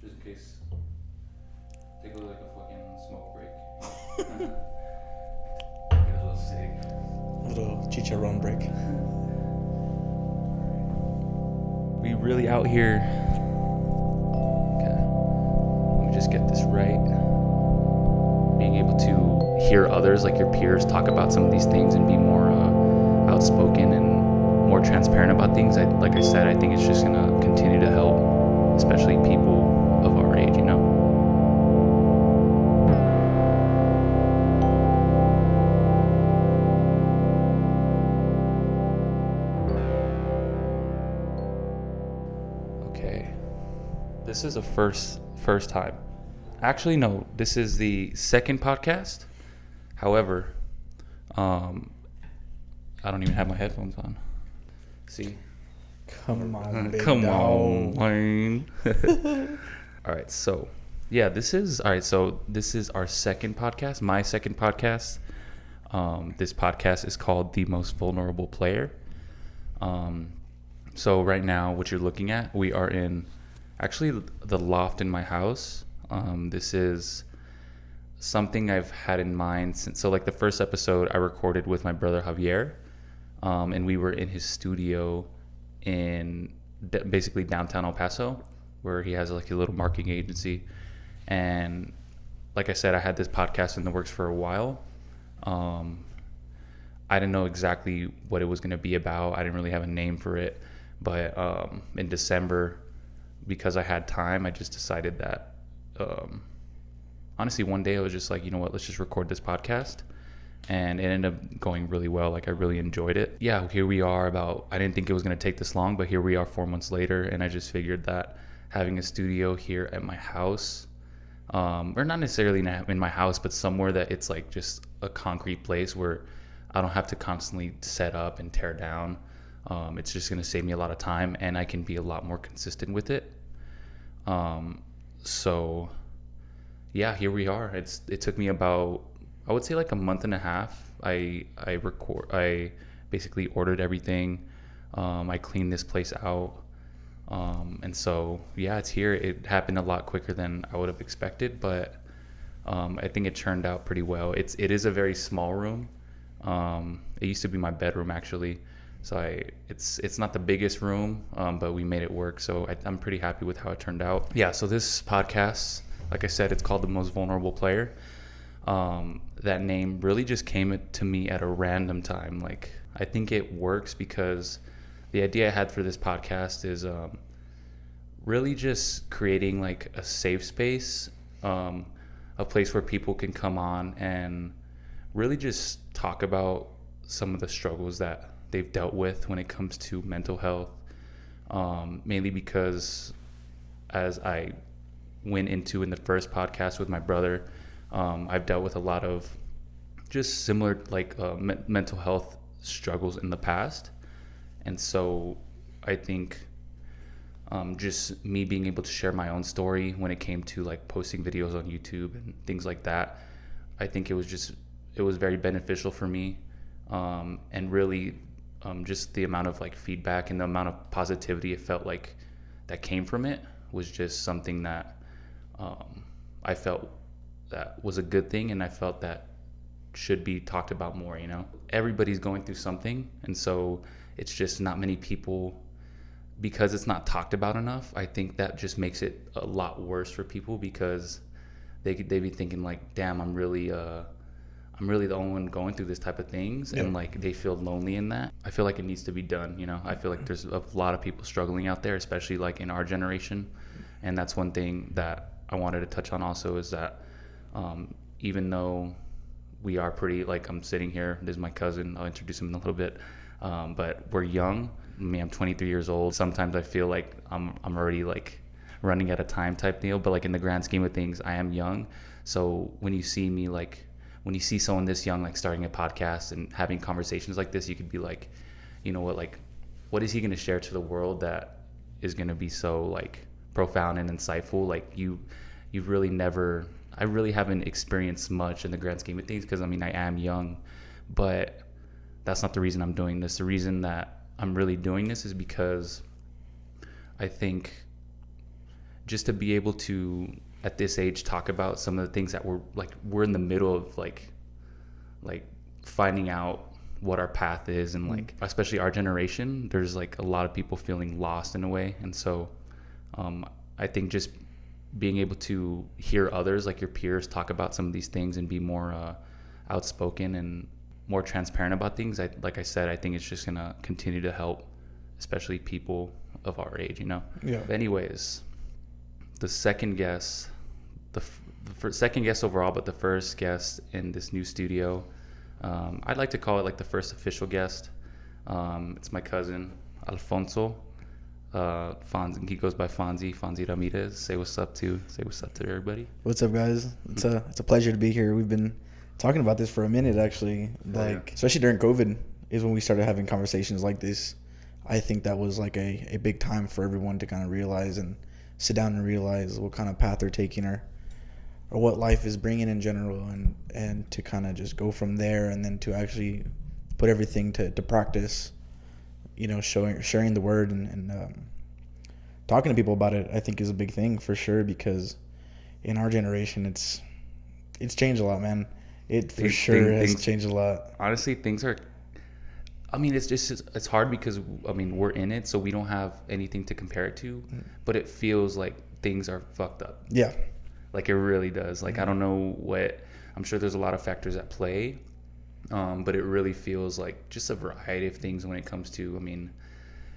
just in case. Take a fucking smoke break. Get a little cig. A little chicharron break. We really out here. Okay. Let me just get this right. Being able to hear others, like your peers, talk about some of these things and be more outspoken and more transparent about things. Like I said, I think it's just gonna continue to help, especially people of our age, you know. Okay, this is a first time. Actually, no, this is the second podcast. However, I don't even have my headphones on. See? Come on, big Come dog. on, Wayne. All right, so yeah, this is our second podcast, my second podcast. This podcast is called The Most Vulnerable Player. So right now, what you're looking at, we are in actually the loft in my house. This is something I've had in mind since. So like the first episode I recorded with my brother Javier, and we were in his studio in basically downtown El Paso, where he has like a little marketing agency. And like I said, I had this podcast in the works for a while. I didn't know exactly what it was going to be about. I didn't really have a name for it. But in December, because I had time, I just decided that, honestly, one day I was just like, you know what, let's just record this podcast. And it ended up going really well. Like, I really enjoyed it. Yeah, here we are I didn't think it was going to take this long, but here we are 4 months later. And I just figured that having a studio here at my house, or not necessarily in my house, but somewhere that it's like just a concrete place where I don't have to constantly set up and tear down. It's just going to save me a lot of time, and I can be a lot more consistent with it. So yeah, here we are. It took me about, I would say, like a month and a half. I basically ordered everything. I cleaned this place out. And so yeah, it's here. It happened a lot quicker than I would have expected, but I think it turned out pretty well. It is a very small room. It used to be my bedroom, actually. So it's not the biggest room, but we made it work. So I'm pretty happy with how it turned out. Yeah, so this podcast, like I said, it's called The Most Vulnerable Player. That name really just came to me at a random time. Like, I think it works because the idea I had for this podcast is really just creating like a safe space, a place where people can come on and really just talk about some of the struggles that they've dealt with when it comes to mental health, mainly because, as I went into in the first podcast with my brother, I've dealt with a lot of just similar like mental health struggles in the past. And so I think just me being able to share my own story when it came to like posting videos on YouTube and things like that, I think it was very beneficial for me. And really just the amount of like feedback and the amount of positivity it felt like that came from it was just something that I felt that was a good thing, and I felt that should be talked about more. You know, everybody's going through something, and so it's just not many people, because it's not talked about enough. I think that just makes it a lot worse for people, because they be thinking like, damn, I'm really the only one going through this type of things. Yeah. And like they feel lonely in that. I feel like it needs to be done, you know. I feel like there's a lot of people struggling out there, especially like in our generation. And that's one thing that I wanted to touch on also, is that even though we are pretty, like, I'm sitting here, this is my cousin, I'll introduce him in a little bit, but we're young. I mean, I'm 23 years old. Sometimes I feel like I'm already like running out of time type deal, but like in the grand scheme of things, I am young. So when you see me, like when you see someone this young like starting a podcast and having conversations like this, you could be like, you know what, like what is he going to share to the world that is going to be so like profound and insightful? Like you've really never, I really haven't experienced much in the grand scheme of things, because I mean, I am young, but that's not the reason I'm doing this. The reason that I'm really doing this is because I think just to be able to at this age talk about some of the things that we're in the middle of like finding out what our path is, and like especially our generation, there's like a lot of people feeling lost in a way. And so I think just being able to hear others like your peers talk about some of these things and be more outspoken and more transparent about things, like I said, I think it's just gonna continue to help, especially people of our age, you know. Yeah. But anyways, the second guest, second guest overall, but the first guest in this new studio, I'd like to call it like the first official guest. It's my cousin Alfonso. He goes by Fonzie Ramirez. Say what's up to everybody. What's up, guys? It's a pleasure to be here. We've been talking about this for a minute, actually. Especially during COVID is when we started having conversations like this. I think that was like a big time for everyone to kind of realize and sit down and realize what kind of path they're taking or what life is bringing in general, and to kind of just go from there, and then to actually put everything to practice. You know, sharing the word and talking to people about it, I think is a big thing for sure, because in our generation, it's changed a lot, man. It for sure has changed a lot. Honestly, things are. I mean, it's hard because I mean we're in it, so we don't have anything to compare it to, but it feels like things are fucked up. Yeah, like it really does. Like I don't know what. I'm sure there's a lot of factors at play. But it really feels like just a variety of things when it comes to, I mean,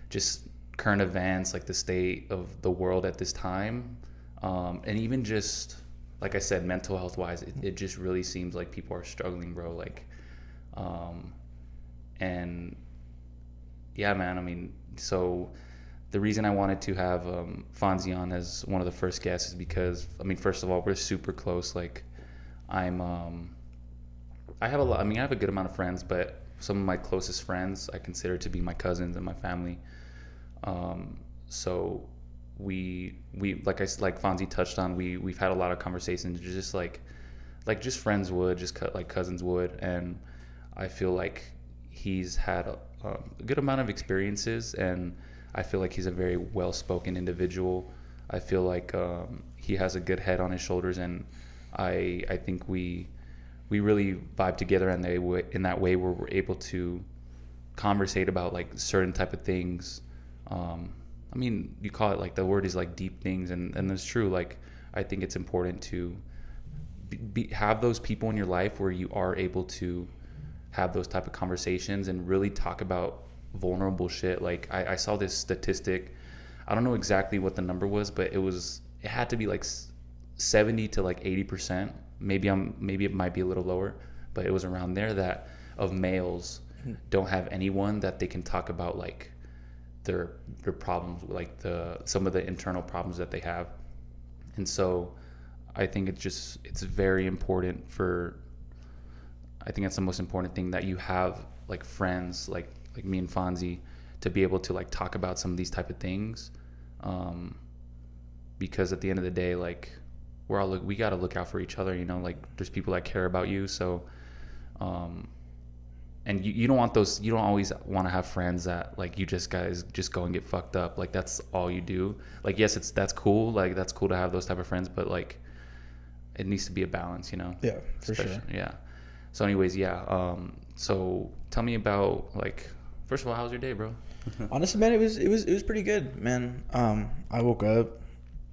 just current events, like the state of the world at this time. And even just, like I said, mental health wise, it just really seems like people are struggling, bro. Like, and yeah, man, I mean, so the reason I wanted to have Fonzie on as one of the first guests is because, I mean, first of all, we're super close. Like I have a good amount of friends, but some of my closest friends I consider to be my cousins and my family. So we like Fonzie touched on, we've had a lot of conversations, just like just friends would, just like cousins would, and I feel like he's had a good amount of experiences, and I feel like he's a very well-spoken individual. I feel like he has a good head on his shoulders, and I think we really vibe together in that way where we're able to conversate about like certain type of things. I mean, you call it like, the word is like deep things, and it's true. Like I think it's important to have those people in your life where you are able to have those type of conversations and really talk about vulnerable shit. Like I saw this statistic. I don't know exactly what the number was, but it had to be like 70 to like 80%. Maybe it might be a little lower, but it was around there, that of males don't have anyone that they can talk about like their problems, like some of the internal problems that they have. And so I think it's very important I think that's the most important thing, that you have like friends like me and Fonzie to be able to like talk about some of these type of things, because at the end of the day, like we got to look out for each other, you know, like there's people that care about you. So, and you don't always want to have friends that like you guys just go and get fucked up. Like that's all you do. Like, yes, that's cool. Like that's cool to have those type of friends, but like it needs to be a balance, you know? Yeah, for sure. Yeah. So anyways, yeah. So tell me about, like, first of all, how's your day, bro? Honestly, man, it was pretty good, man. I woke up,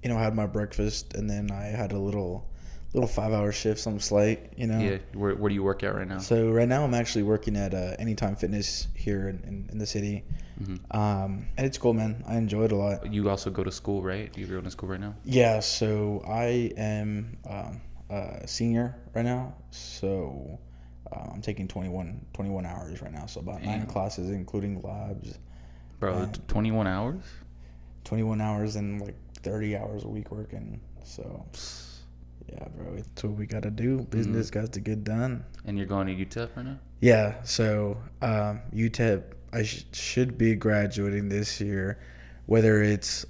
you know, had my breakfast, and then I had a little 5-hour shift, some slight, you know. Yeah. Where do you work at right now? So right now I'm actually working at Anytime Fitness here in the city. Mm-hmm. And it's cool, man. I enjoy it a lot. You also go to school, right? You're going to school right now? Yeah. So I am a senior right now. So I'm taking 21 hours right now. So about 9 classes, including labs. Bro, 21 hours? 21 hours and like 30 hours a week working. So yeah, bro, it's what we got to do. Business got to get done. And you're going to UTEP right now? Yeah. So UTEP, I should be graduating this year, whether it's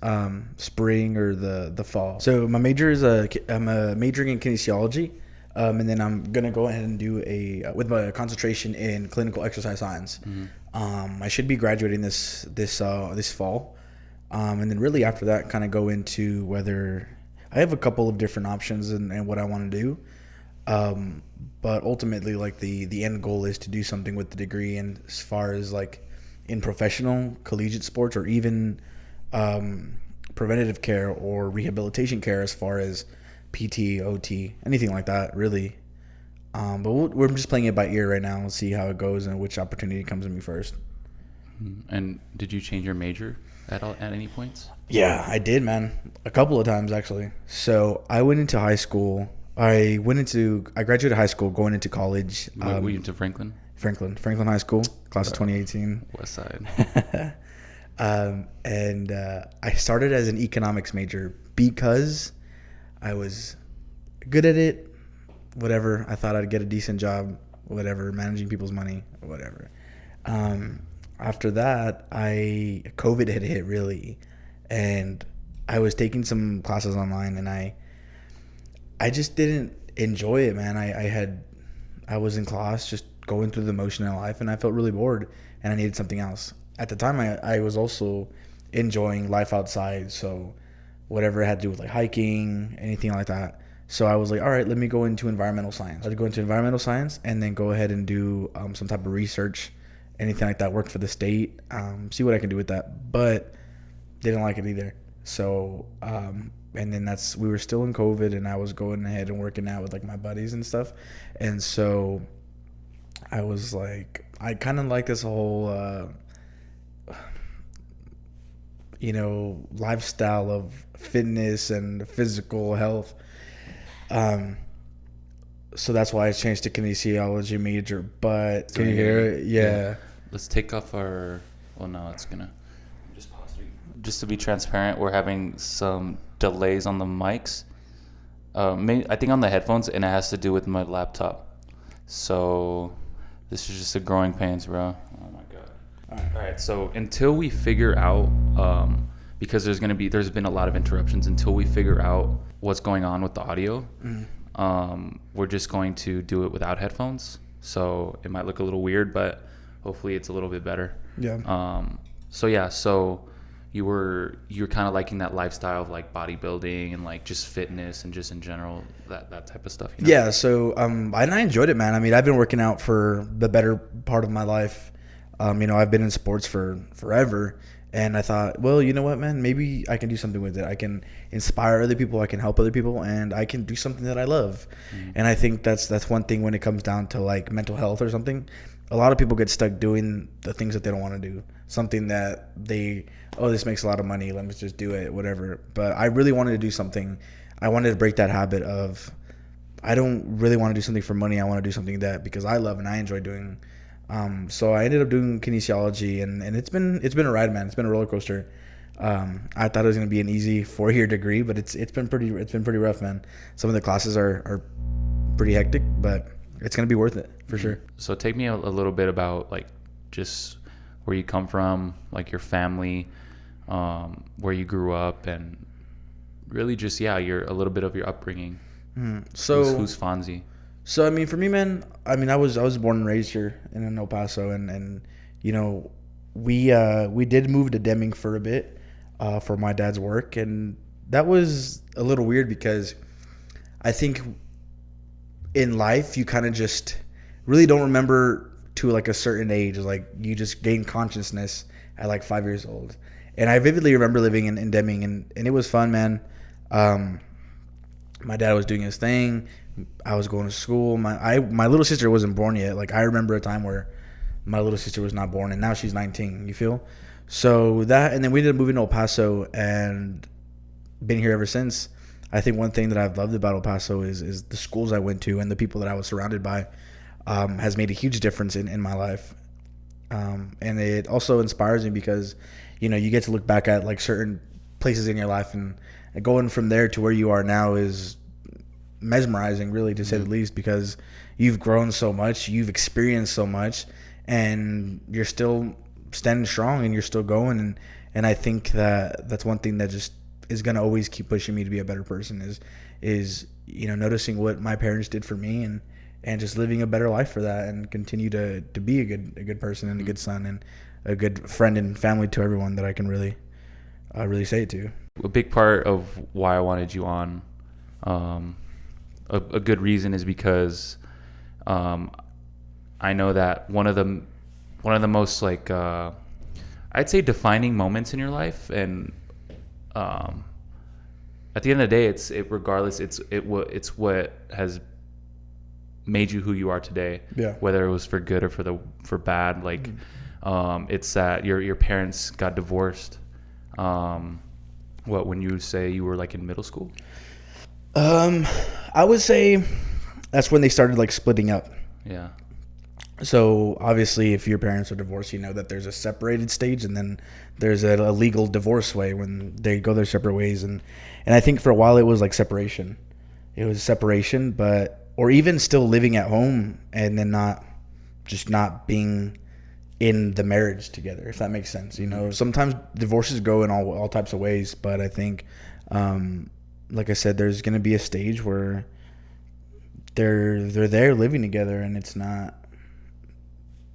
spring or the fall. So my major is I'm majoring in kinesiology, and then I'm gonna go ahead and do with my concentration in clinical exercise science. I should be graduating this fall. And then really after that, kind of go into whether I have a couple of different options and what I want to do. Um, but ultimately, like the end goal is to do something with the degree. And as far as like in professional collegiate sports or even um, preventative care or rehabilitation care, as far as PT, OT, anything like that, really. But we're just playing it by ear right now. We'll see how it goes and which opportunity comes to me first. And did you change your major at any points? Yeah, I did, man. A couple of times actually. So I went into high school. I graduated high school, going into college. Were you to Franklin? Franklin High School, class of 2018. West Side. And I started as an economics major because I was good at it. Whatever. I thought I'd get a decent job. Whatever, managing people's money. Whatever. After that, COVID had hit really, and I was taking some classes online, and I just didn't enjoy it, man. I was in class just going through the motion of life, and I felt really bored, and I needed something else. At the time, I was also enjoying life outside, so whatever it had to do with like hiking, anything like that. So I was like, all right, let me go into environmental science. I'd go into environmental science and then go ahead and do some type of research, anything like that, work for the state, see what I can do with that. But didn't like it either. So, and then we were still in COVID, and I was going ahead and working out with like my buddies and stuff. And so I was like, I kind of like this whole, lifestyle of fitness and physical health. So that's why I changed to kinesiology major. But can you hear it? Yeah. Let's take off our. Well, no, it's gonna. Just to be transparent, we're having some delays on the mics. I think on the headphones, and it has to do with my laptop. So this is just a growing pains, bro. Oh my god. All right. So until we figure out, because there's been a lot of interruptions. Until we figure out what's going on with the audio, we're just going to do it without headphones. So it might look a little weird, but hopefully it's a little bit better. Yeah. So you're kind of liking that lifestyle of like bodybuilding and like just fitness and just in general that type of stuff. You know? Yeah. So I enjoyed it, man. I mean, I've been working out for the better part of my life. I've been in sports for forever, and I thought, well, you know what, man, maybe I can do something with it. I can inspire other people, I can help other people, and I can do something that I love. And I think that's one thing when it comes down to like mental health or something. A lot of people get stuck doing the things that they don't want to do. Something that this makes a lot of money, let me just do it, whatever. But I really wanted to do something. I wanted to break that habit of, I don't really want to do something for money. I want to do something that because I love and I enjoy doing. So I ended up doing kinesiology, and it's been a ride, man. It's been a roller coaster. I thought it was going to be an easy 4-year degree, but it's been pretty rough, man. Some of the classes are pretty hectic, but it's going to be worth it for sure. So take me a little bit about like just where you come from, like your family, where you grew up, and really just a little bit of your upbringing. So who's Fonzie? So I mean, for me, man, I was born and raised here in El Paso, and we did move to Deming for a bit for my dad's work, and that was a little weird because I think in life you kind of just really don't remember to like a certain age, like you just gain consciousness at like 5 years old. And I vividly remember living in Deming, and it was fun, man. My dad was doing his thing. I was going to school. My little sister wasn't born yet. Like I remember a time where my little sister was not born, and now she's 19. You feel? So that, and then we ended up moving to El Paso and been here ever since. I think one thing that I've loved about El Paso is the schools I went to and the people that I was surrounded by has made a huge difference in my life. And it also inspires me because, you get to look back at like certain places in your life, and going from there to where you are now is mesmerizing, really, to say the least, because you've grown so much, you've experienced so much, and you're still standing strong and you're still going. And I think that's one thing that just is going to always keep pushing me to be a better person is noticing what my parents did for me and just living a better life for that, and continue to be a good person and a good son and a good friend and family to everyone that I can really really say it to. A big part of why I wanted you on, um, a good reason is because um, I know that one of the most like I'd say defining moments in your life, and um, at the end of the day, regardless, it's what has made you who you are today. Yeah. Whether it was for good or for bad, like it's that your parents got divorced. What, when you say you were like in middle school? I would say that's when they started like splitting up. Yeah. So obviously, if your parents are divorced, you know that there's a separated stage, and then there's a legal divorce way when they go their separate ways. And I think for a while it was like separation. It was separation, but or even still living at home and then not being in the marriage together, if that makes sense. You know, sometimes divorces go in all types of ways, but I think, like I said, there's going to be a stage where they're there living together, and it's not.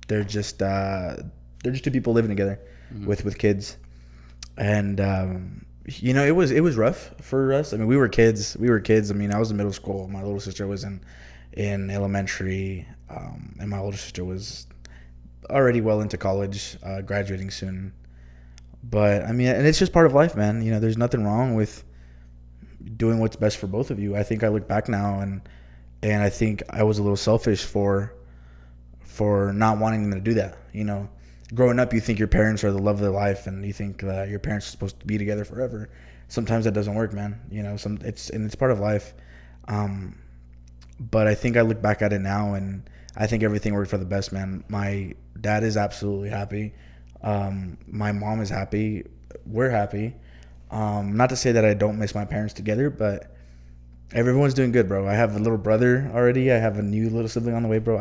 They're just two people living together with kids, and you know, it was rough for us. I mean, we were kids. I mean, I was in middle school. My little sister was in elementary, and my older sister was already well into college, graduating soon. But I mean, and it's just part of life, man. You know, there's nothing wrong with doing what's best for both of you. I think I look back now, and I think I was a little selfish for not wanting them to do that. You know, growing up, you think your parents are the love of their life, and you think that your parents are supposed to be together forever. Sometimes that doesn't work, man. You know, it's part of life. But I think I look back at it now, and I think everything worked for the best, man. My dad is absolutely happy. My mom is happy. We're happy. Not to say that I don't miss my parents together, but everyone's doing good, bro. I have a little brother already. I have a new little sibling on the way, bro.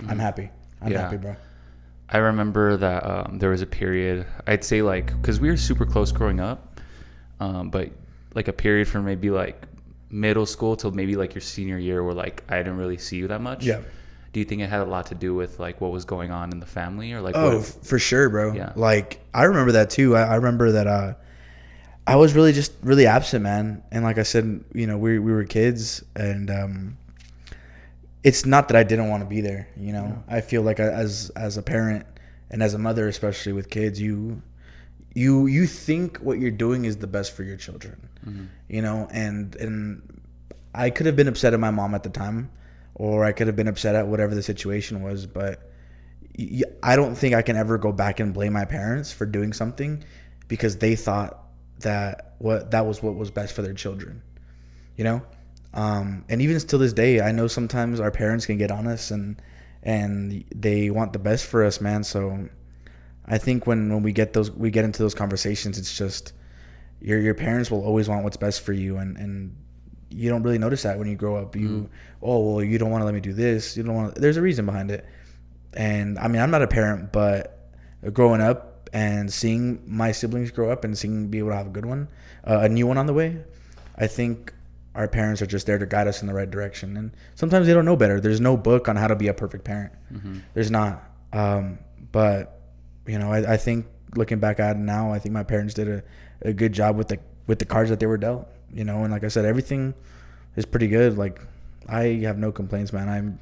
I'm happy. I'm happy, bro. I remember that there was a period, I'd say like, because we were super close growing up, but like a period from maybe like middle school till maybe like your senior year where like I didn't really see you that much. Yeah. Do you think it had a lot to do with like what was going on in the family, or like? For sure, bro. Yeah. Like I remember that too. I remember that I was really absent, man. And like I said, you know, we were kids, and it's not that I didn't want to be there. You know, I feel like as a parent and as a mother, especially with kids, you think what you're doing is the best for your children. You know, and I could have been upset at my mom at the time, or I could have been upset at whatever the situation was, but I don't think I can ever go back and blame my parents for doing something because they thought that was what was best for their children, you know? And even still this day, I know sometimes our parents can get on us and they want the best for us, man. So I think when we get into those conversations, it's just your parents will always want what's best for you, and you don't really notice that when you grow up. You you don't want to let me do this. You don't want. There's a reason behind it. And I mean, I'm not a parent, but growing up and seeing my siblings grow up and seeing be able to have a good one, a new one on the way, I think our parents are just there to guide us in the right direction. And sometimes they don't know better. There's no book on how to be a perfect parent. There's not. But you know, I think looking back at it now, I think my parents did a good job with the cards that they were dealt. You know, and like I said, everything is pretty good. Like I have no complaints, man. I'm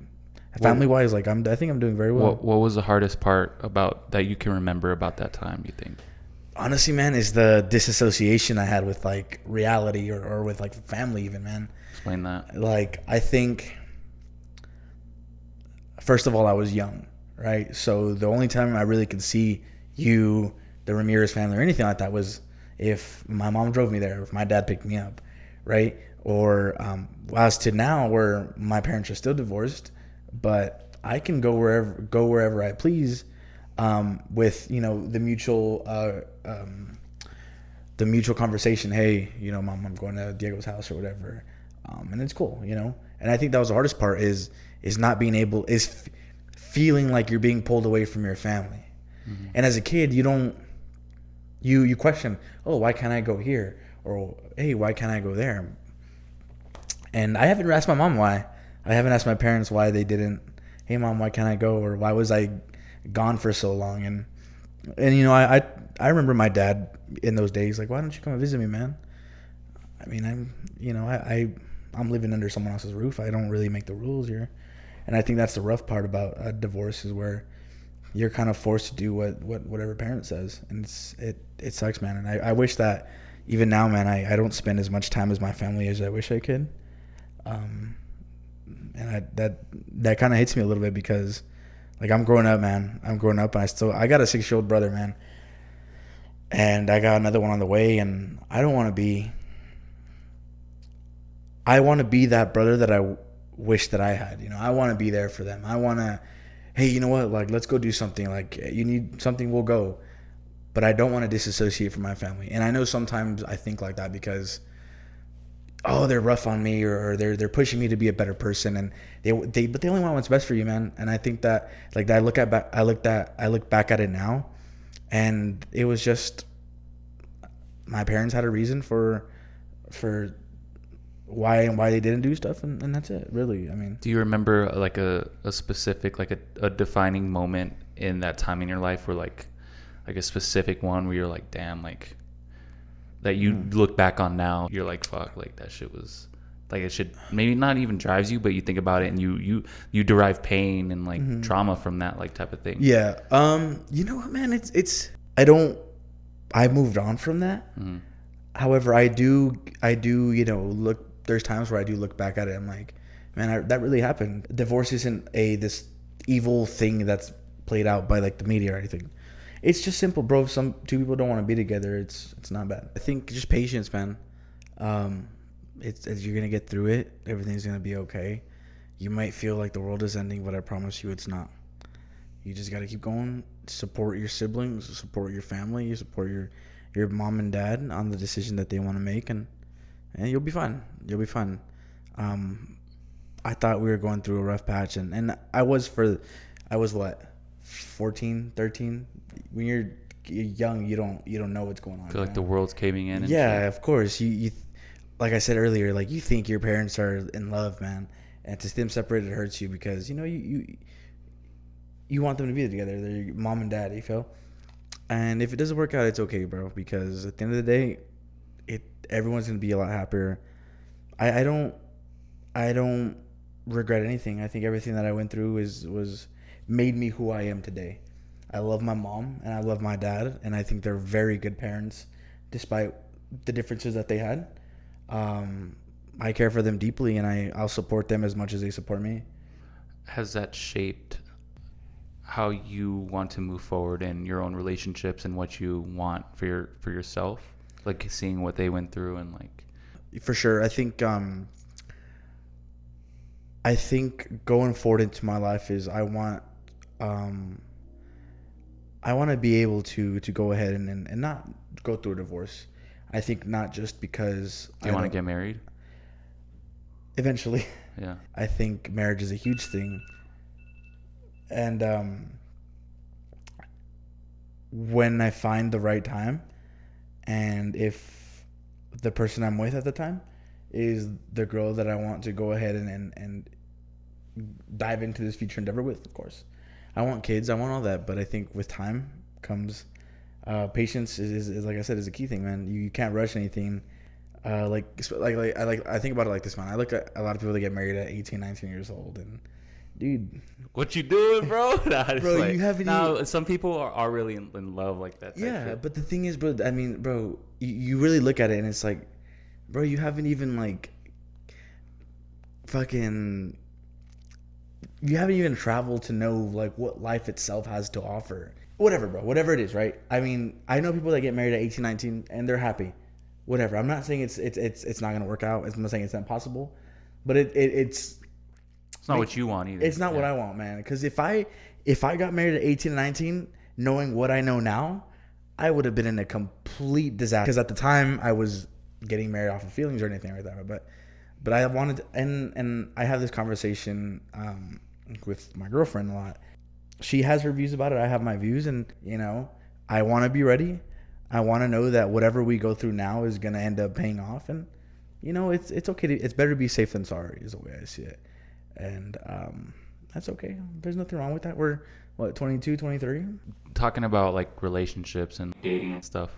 family wise, like I think I'm doing very well. What was the hardest part about that you can remember about that time, you think? Honestly, man, is the disassociation I had with like reality or with like family even, man. Explain that. Like I think first of all, I was young, right? So the only time I really could see you, the Ramirez family, or anything like that was if my mom drove me there, if my dad picked me up, right? Or as to now, where my parents are still divorced, but I can go wherever I please, with you know the mutual conversation. Hey, you know, mom, I'm going to Diego's house or whatever, and it's cool, you know. And I think that was the hardest part is not being able feeling like you're being pulled away from your family. And as a kid, you don't. You question, oh, why can't I go here? Or, hey, why can't I go there? And I haven't asked my mom why. I haven't asked my parents why they didn't. Hey, mom, why can't I go? Or why was I gone for so long? And And I remember my dad in those days, like, why don't you come and visit me, man? I mean, I'm living under someone else's roof. I don't really make the rules here. And I think that's the rough part about a divorce, is where you're kind of forced to do whatever parent says. And it sucks, man. And I wish that even now, man, I don't spend as much time as my family as I wish I could. And that kind of hits me a little bit, because like, I'm growing up, man. I'm growing up, and I got a 6-year-old brother, man. And I got another one on the way, and I want to be that brother that I wish that I had. I want to be there for them. I want to, hey, you know what? Like, let's go do something. Like, you need something, we'll go. But I don't want to disassociate from my family. And I know sometimes I think like that because, oh, they're rough on me, or they're pushing me to be a better person, and but they only want what's best for you, man. And I think that, like, I look back at it now, and it was just, my parents had a reason for why they didn't do stuff, and that's it, really. I mean, Do you remember like a specific, like a defining moment in that time in your life where like a specific one where you're like, damn, like that you look back on now, you're like, fuck, like that shit was like, it should maybe not even drives you, but you think about it and you derive pain and like trauma from that, like, type of thing. yeah. You know what, man? I moved on from that. However, I do, look. There's times where I do look back at it. I'm like, man, that really happened. Divorce isn't this evil thing that's played out by like the media or anything. It's just simple, bro. If two people don't want to be together, it's not bad. I think just patience, man. You're gonna get through it. Everything's gonna be okay. You might feel like the world is ending, but I promise you, it's not. You just gotta keep going. Support your siblings. Support your family. You support your mom and dad on the decision that they want to make, and you'll be fine. You'll be fine. I thought we were going through a rough patch, and I was what, 14, 13. When you're young, you don't know what's going on. Feel like the world's caving in. And yeah, shit. of course. You like I said earlier, like, you think your parents are in love, man, and to see them separated hurts you, because you want them to be together. They're your mom and dad. You feel. And if it doesn't work out, it's okay, bro. Because at the end of the day, everyone's gonna be a lot happier. I don't regret anything. I think everything that I went through was made me who I am today. I love my mom and I love my dad, and I think they're very good parents, despite the differences that they had. I care for them deeply, and I'll support them as much as they support me. Has that shaped how you want to move forward in your own relationships and what you want for yourself, like seeing what they went through and like? For sure. I think going forward into my life is I want to be able to go ahead and not go through a divorce. I think not just because Do you want to get married? Eventually. Yeah. I think marriage is a huge thing. And when I find the right time, and if the person I'm with at the time is the girl that I want to go ahead and dive into this future endeavor with, of course. I want kids, I want all that, but I think with time comes patience is like I said, is a key thing, man. You can't rush anything. I think about it like this, man. I look at a lot of people that get married at 18, 19 years old, and dude, what you doing, bro? Bro, like, you haven't. No, some people are really in love like that. Yeah, shit. but the thing is, bro. I mean, bro, you really look at it, and it's like, bro, you haven't even like, fucking, you haven't even traveled to know like what life itself has to offer. Whatever, bro. Whatever it is, right? I mean, I know people that get married at 18, 19, and they're happy. Whatever. I'm not saying it's not gonna work out. I'm not saying it's not possible, but it's not what you want either. It's not what I want, man. Because if I got married at 18 and 19, knowing what I know now, I would have been in a complete disaster. Because at the time, I was getting married off of feelings or anything like that. But I wanted, and I have this conversation with my girlfriend a lot. She has her views about it. I have my views, and I want to be ready. I want to know that whatever we go through now is gonna end up paying off, and it's okay. It's better to be safe than sorry, is the way I see it. And that's okay. There's nothing wrong with that. We're what, 22, 23? Talking about like relationships and dating and stuff.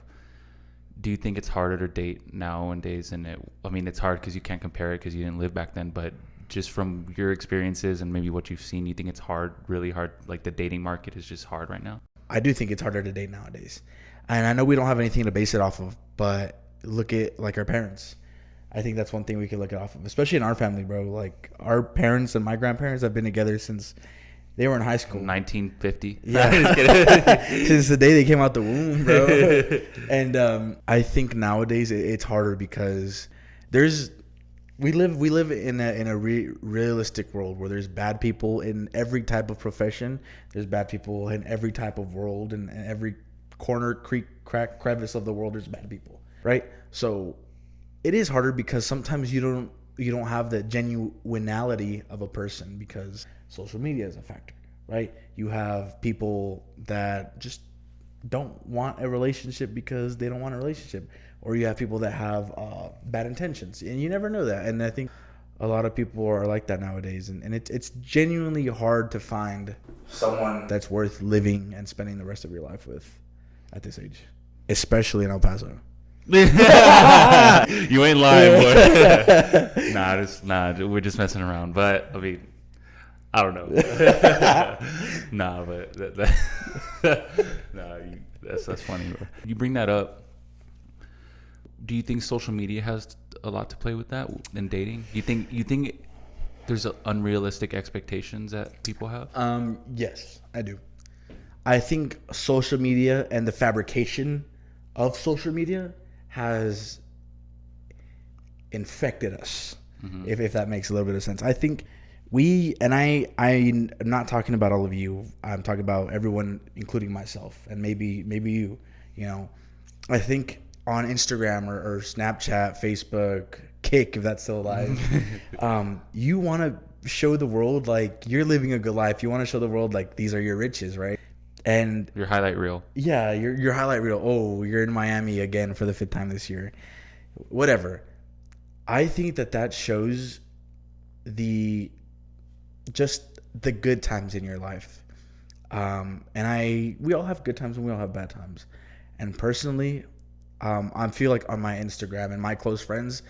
Do you think it's harder to date nowadays? And I mean, it's hard because you can't compare it because you didn't live back then. But just from your experiences and maybe what you've seen, you think it's hard, really hard? Like the dating market is just hard right now. I do think it's harder to date nowadays. And I know we don't have anything to base it off of, but look at like our parents. I think that's one thing we can look it off of, especially in our family, bro. Like our parents and my grandparents have been together since they were in high school. 1950. Yeah. Since the day they came out the womb, bro. And I think nowadays it's harder because we live in a realistic world where there's bad people in every type of profession. There's bad people in every type of world, and every corner, creek, crack, crevice of the world. There's bad people, right? So it is harder because sometimes you don't have the genuinity of a person because social media is a factor, right? You have people that just don't want a relationship because they don't want a relationship, or you have people that have bad intentions, and you never know that. And I think a lot of people are like that nowadays, and it's genuinely hard to find someone that's worth living and spending the rest of your life with at this age, especially in El Paso. You ain't lying, boy. We're just messing around. But I mean, I don't know. That's funny. You bring that up. Do you think social media has a lot to play with that in dating? You think there's unrealistic expectations that people have? Yes, I do. I think social media and the fabrication of social media has infected us, if that makes a little bit of sense. I think I'm not talking about all of you. I'm talking about everyone, including myself, and maybe you. You know, I think on Instagram or Snapchat, Facebook, Kick, if that's still alive, you want to show the world like you're living a good life. You want to show the world like these are your riches, right? And your highlight reel. Yeah, your highlight reel. Oh, you're in Miami again for the 5th time this year. Whatever. I think that shows the good times in your life. And we all have good times and we all have bad times. And personally, I feel like on my Instagram and my close friends,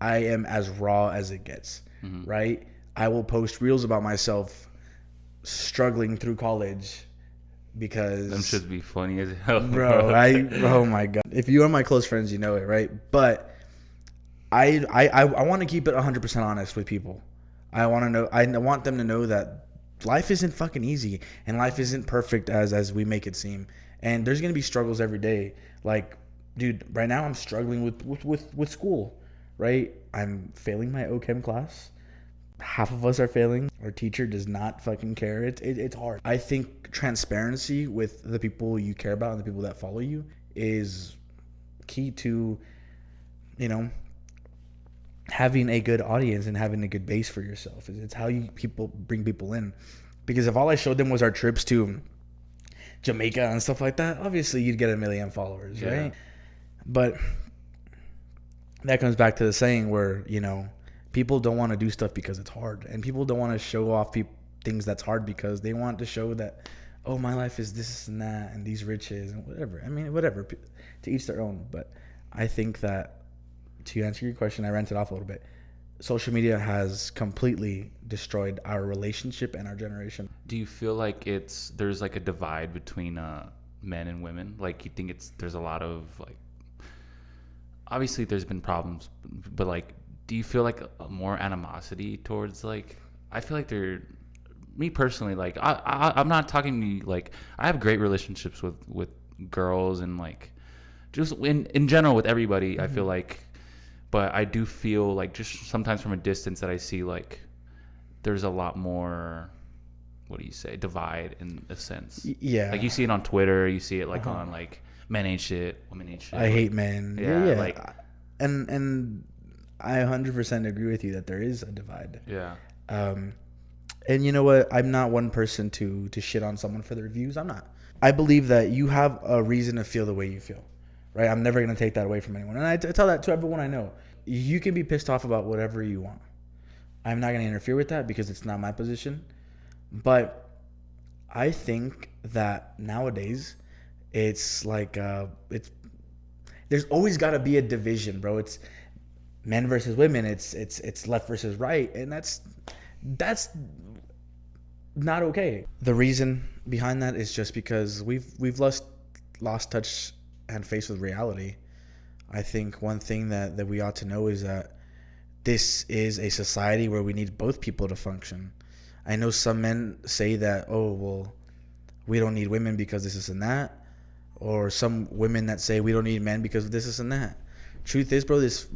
I am as raw as it gets, right? I will post reels about myself struggling through college because them should be funny as hell, bro. Oh my god! If you are my close friends, you know it, right? But I want to keep it 100% honest with people. I want them to know that life isn't fucking easy and life isn't perfect as we make it seem. And there's gonna be struggles every day. Like, dude, right now I'm struggling with school, right? I'm failing my OChem class. Half of us are failing. Our teacher does not fucking care. It's hard. I think transparency with the people you care about and the people that follow you is key to, having a good audience and having a good base for yourself. It's how you bring people in. Because if all I showed them was our trips to Jamaica and stuff like that, obviously you'd get 1 million followers, right? But that comes back to the saying where, people don't want to do stuff because it's hard, and people don't want to show off things that's hard because they want to show that, oh, my life is this and that and these riches and whatever. I mean, whatever, to each their own. But I think that, to answer your question, I ranted off a little bit. Social media has completely destroyed our relationship and our generation. Do you feel like there's like a divide between men and women? Like, you think there's a lot of like, obviously there's been problems, but like, do you feel like a more animosity towards, like, I feel like me personally, like, I'm not talking to you, like, I have great relationships with girls and like just in general with everybody. I feel like, but I do feel like just sometimes from a distance that I see like there's a lot more, what do you say, divide in a sense. Yeah. Like you see it on Twitter, you see it like on like men ain't shit, women ain't shit. I hate men. Yeah. Like, and I 100% agree with you that there is a divide. Yeah. And you know what? I'm not one person to shit on someone for their views. I'm not. I believe that you have a reason to feel the way you feel, right? I'm never going to take that away from anyone. And I tell that to everyone I know. You can be pissed off about whatever you want. I'm not going to interfere with that because it's not my position. But I think that nowadays it's like it's there's always got to be a division, bro. It's men versus women. It's left versus right, and that's not okay. The reason behind that is just because we've lost touch and face with reality. I think one thing that we ought to know is that this is a society where we need both people to function. I know some men say that, oh, well, we don't need women because this and that, or some women that say we don't need men because of this and that. Truth is, bro, this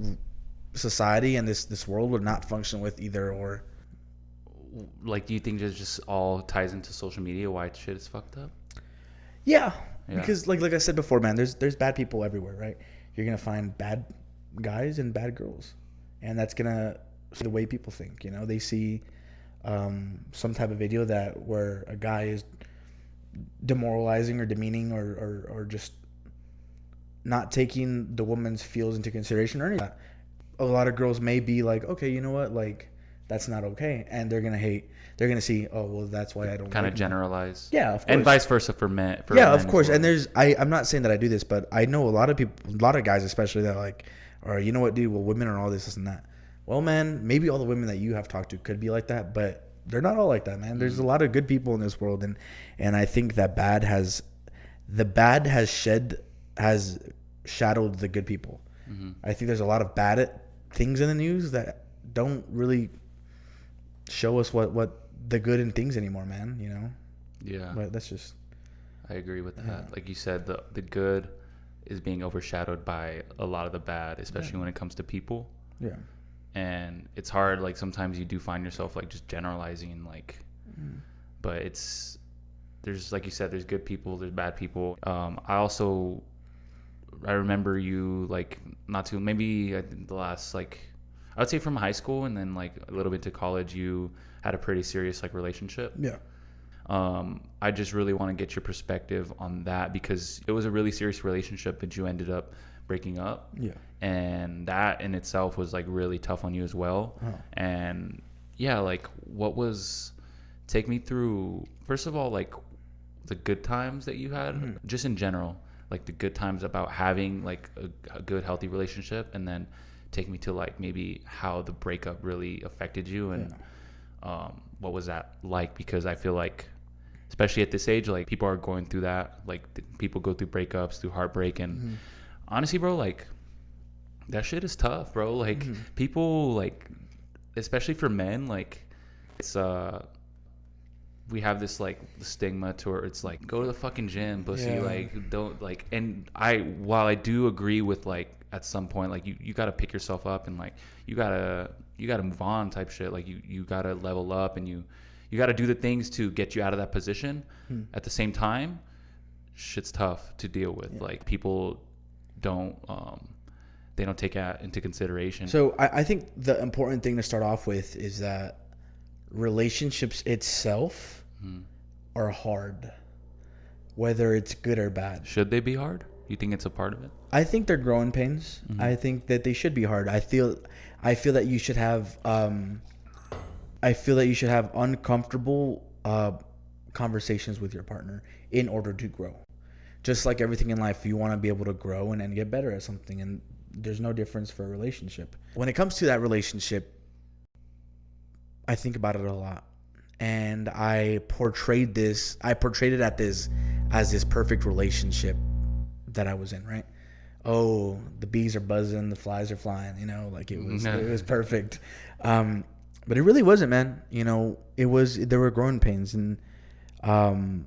society and this world would not function with either or. Like, do you think it just all ties into social media? Why shit is fucked up? Yeah, Yeah. because like I said before, man, there's bad people everywhere, right? You're gonna find bad guys and bad girls, and that's gonna the way people think. You know, they see some type of video that where a guy is demoralizing or demeaning or just not taking the woman's feels into consideration or anything. A lot of girls may be like, okay, you know what, like that's not okay, and they're gonna see, oh well, that's why I don't Kind like of generalize. Yeah, of course. And vice versa for men. For Yeah, men of course. as well. And there's I'm not saying that I do this, but I know a lot of people, a lot of guys especially, that like, or you know what, dude, well, women are all this and that. Well, man, maybe all the women that you have talked to could be like that, but they're not all like that, man. There's a lot of good people in this world, and I think that the bad has shadowed the good people. Mm-hmm. I think there's a lot of bad things in the news that don't really show us what the good in things anymore, man. You know. Yeah. But that's just. I agree with that. Yeah. Like you said, the good is being overshadowed by a lot of the bad, especially when it comes to people. Yeah. And it's hard. Like sometimes you do find yourself like just generalizing, like, but there's like you said, there's good people, there's bad people. I remember you like not too maybe I think the last like I would say from high school and then like a little bit to college, you had a pretty serious like relationship. Yeah. I just really want to get your perspective on that because it was a really serious relationship, but you ended up breaking up. Yeah. And that in itself was like really tough on you as well. Oh. And yeah, like take me through, first of all, like the good times that you had, just in general, like the good times about having like a good, healthy relationship, and then take me to like maybe how the breakup really affected you and what was that like? Because I feel like, especially at this age, like people are going through that. Like people go through breakups, through heartbreak, and honestly, bro, like that shit is tough, bro. Like people, like especially for men, like it's we have this like stigma to where it's like go to the fucking gym, pussy. Yeah. Like don't like. And while I do agree with like at some point, like you got to pick yourself up and like you gotta move on type shit. Like you gotta level up and you got to do the things to get you out of that position. At the same time, shit's tough to deal with. Like people don't they don't take that into consideration. So I think the important thing to start off with is that relationships itself are hard, whether it's good or bad. Should they be hard? You think it's a part of it? I think they're growing pains. I think that they should be hard. I feel that you should have uncomfortable conversations with your partner in order to grow. Just like everything in life, you want to be able to grow and get better at something, and there's no difference for a relationship. When it comes to that relationship, I think about it a lot, and I portrayed it as this perfect relationship that I was in, right? Oh, the bees are buzzing, the flies are flying, you know, like it was perfect. But it really wasn't, man. You know, there were growing pains, and I'm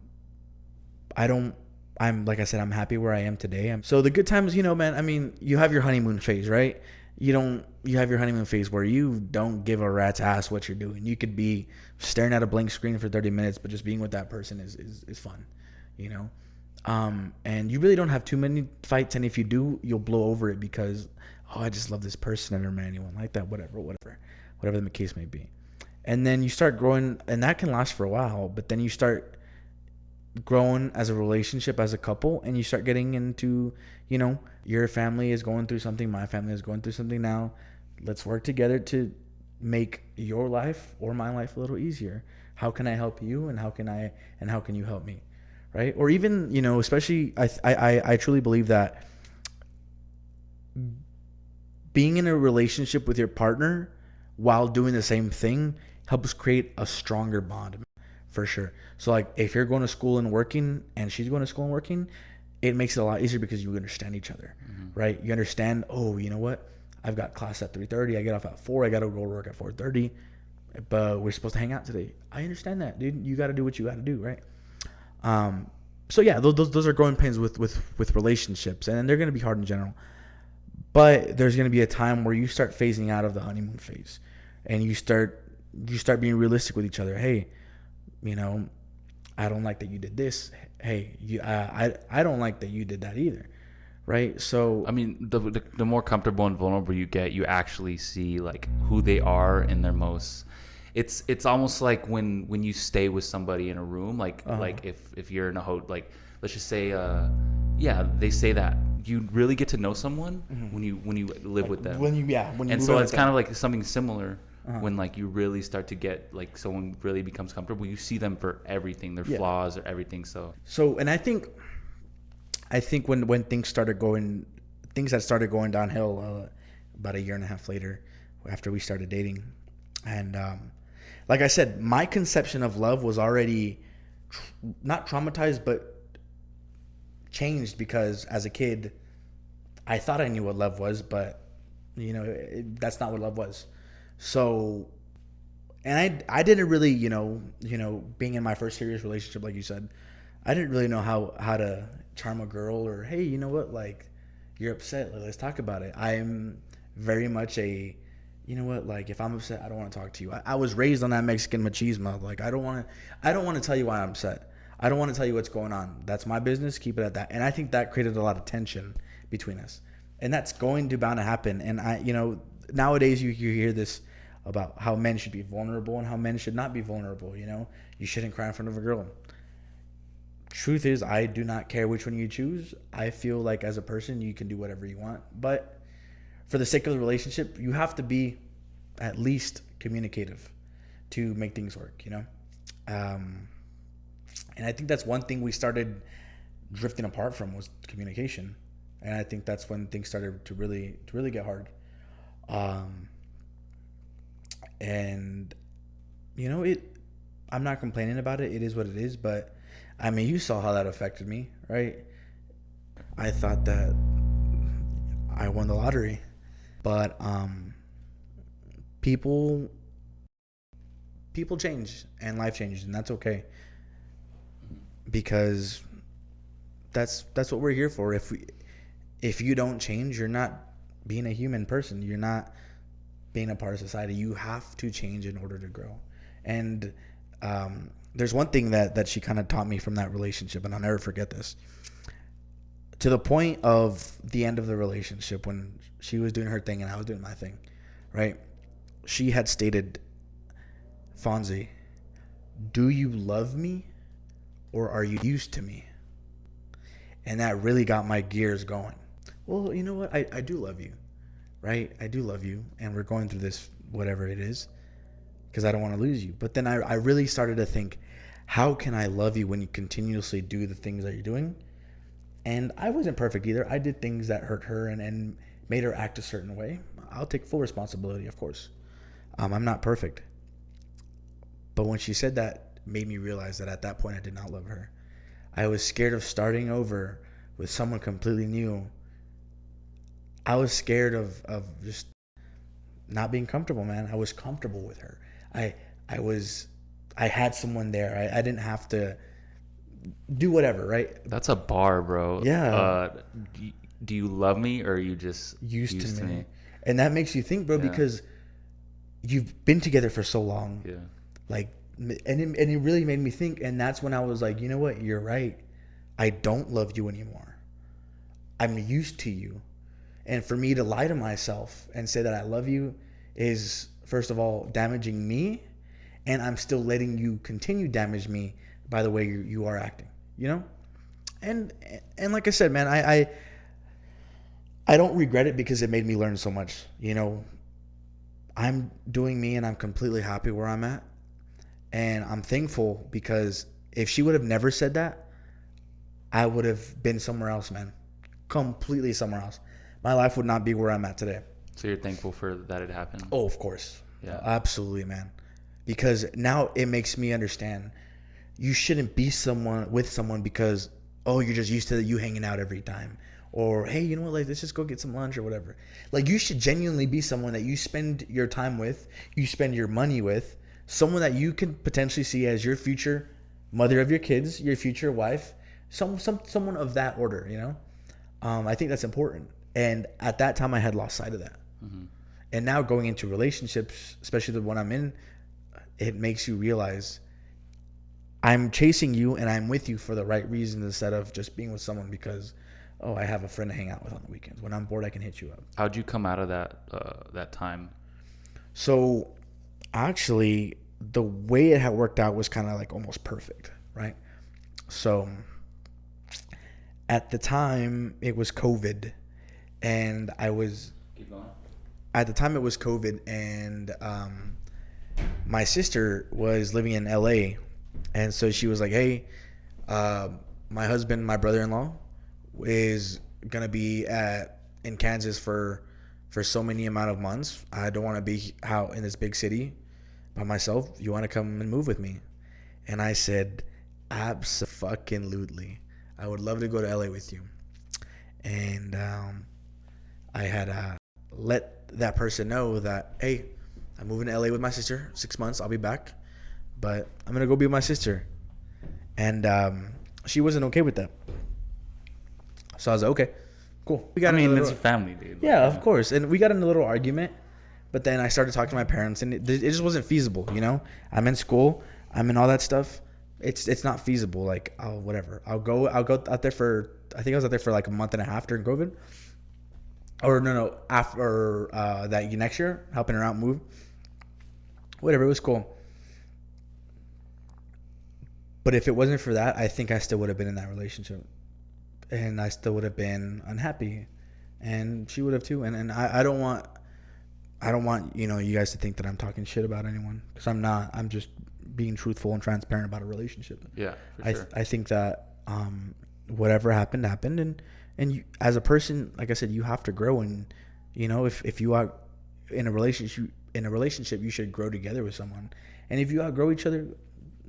like I said, I'm happy where I am today. So the good times, you know, man, I mean, you have your honeymoon phase, right? You have your honeymoon phase where you don't give a rat's ass what you're doing. You could be staring at a blank screen for 30 minutes, but just being with that person is fun, you know? And you really don't have too many fights, and if you do, you'll blow over it because, oh, I just love this person, and man, anyone like that, whatever the case may be. And then you start growing, and that can last for a while, but then you start growing as a relationship, as a couple, and you start getting into, you know, your family is going through something, my family is going through something now. Let's work together to make your life or my life a little easier. How can I help you, and how can you help me, right? Or even, especially I truly believe that being in a relationship with your partner while doing the same thing helps create a stronger bond, for sure. So like if you're going to school and working and she's going to school and working, it makes it a lot easier because you understand each other, right? You understand, oh, you know what? I've got class at 3:30. I get off at 4. I got to go to work at 4:30, but we're supposed to hang out today. I understand that, dude. You got to do what you got to do, right? Um, so yeah, those are growing pains with relationships, and they're going to be hard in general. But there's going to be a time where you start phasing out of the honeymoon phase, and you start being realistic with each other. Hey, you know, I don't like that you did this. Hey, I don't like that you did that either, right? So I mean, the more comfortable and vulnerable you get, you actually see like who they are in their most. It's almost like when you stay with somebody in a room, like if you're in a like let's just say yeah, they say that you really get to know someone when you live like with them. when you And move so in it's with kind them. of like something similar when like you really start to get like someone really becomes comfortable. You see them for everything, their Yeah. flaws or everything. So And I think when things had started going downhill about a year and a half later, after we started dating, and like I said, my conception of love was already not traumatized, but changed because as a kid, I thought I knew what love was, but that's not what love was. So, and I didn't really, being in my first serious relationship, like you said, I didn't really know how to charm a girl, or hey, you know what, like you're upset, like, let's talk about it. I'm very much like if I'm upset, I don't want to talk to you. I was raised on that Mexican machismo. Like I don't want to tell you why I'm upset. I don't want to tell you what's going on. That's my business. Keep it at that. And I think that created a lot of tension between us, and that's going to bound to happen. And nowadays you hear this about how men should be vulnerable and how men should not be vulnerable. You shouldn't cry in front of a girl. Truth is, I do not care which one you choose. I feel like as a person, you can do whatever you want. But for the sake of the relationship, you have to be at least communicative to make things work. Um, and I think that's one thing we started drifting apart from was communication. And I think that's when things started to really get hard. Um, and it. I'm not complaining about it. It is what it is. But I mean, you saw how that affected me, right? I thought that I won the lottery, but people people change and life changes, and that's okay because that's what we're here for. If you don't change, you're not being a human person. You're not being a part of society. You have to change in order to grow. And there's one thing that she kind of taught me from that relationship, and I'll never forget this. To the point of the end of the relationship, when she was doing her thing and I was doing my thing, right? She had stated, Fonzie, do you love me or are you used to me? And that really got my gears going. Well, you know what? I do love you, right? I do love you. And we're going through this, whatever it is, because I don't want to lose you. But then I really started to think, how can I love you when you continuously do the things that you're doing? And I wasn't perfect either. I did things that hurt her and made her act a certain way. I'll take full responsibility, of course. I'm not perfect. But when she said that, it made me realize that at that point I did not love her. I was scared of starting over with someone completely new. I was scared of just not being comfortable, man. I was comfortable with her. I I was I had someone there. I didn't have to do whatever, right? that's a bar, bro. Yeah, Do you love me or are you just used to used to me. me? And that makes you think, bro, Yeah, because you've been together for so long. yeah. Like, and it really made me think. And that's when I was like, you know what? You're right. I don't love you anymore. I'm used to you. And for me to lie to myself and say that I love you is, first of all, damaging me. And I'm still letting you continue damage me by the way you are acting, you know? And and like I said, man, I don't regret it because it made me learn so much. I'm doing me and I'm completely happy where I'm at. And I'm thankful because if she would have never said that, I would have been somewhere else, man. Completely somewhere else. My life would not be where I'm at today. So you're thankful for that it happened? Oh, of course. Yeah. Absolutely, man. Because now it makes me understand you shouldn't be with someone because, oh, you're just used to you hanging out every time. Or, hey, you know what, like, let's just go get some lunch or whatever. Like, you should genuinely be someone that you spend your time with, you spend your money with, someone that you can potentially see as your future mother of your kids, your future wife, someone of that order, you know? I think that's important. And at that time, I had lost sight of that. Mm-hmm. And now going into relationships, especially the one I'm in, it makes you realize I'm chasing you and I'm with you for the right reasons instead of just being with someone because, oh, I have a friend to hang out with on the weekends. When I'm bored, I can hit you up. How'd you come out of that time? So actually, the way it had worked out was kind of like almost perfect, right? So at the time, it was COVID, and Keep going. at the time it was COVID, and my sister was living in LA, and so she was like, "Hey, my husband, my brother-in-law, is gonna be in Kansas for so many amount of months. I don't want to be out in this big city by myself. You want to come and move with me?" And I said, "Abso-fucking-lutely. I would love to go to LA with you." And I had let that person know that, hey, I'm moving to LA with my sister. 6 months, I'll be back, but I'm gonna go be with my sister. And she wasn't okay with that. So I was like, okay, cool. I mean, it's your family, dude. Yeah, of course. And we got in a little argument, but then I started talking to my parents, and it just wasn't feasible. You know, I'm in school, I'm in all that stuff. It's not feasible. Like, I'll whatever. I'll go out there for. I think I was out there for like a month and a half during COVID. Or no, after that next year, helping her out move. Whatever, it was cool. But if it wasn't for that, I think I still would have been in that relationship, and I still would have been unhappy, and she would have too. And I don't want you guys to think that I'm talking shit about anyone, because I'm not. I'm just being truthful and transparent about a relationship. Yeah, for sure. I think that whatever happened, and you, as a person, like I said, you have to grow, and if you are in a relationship, you should grow together with someone. And if you outgrow each other,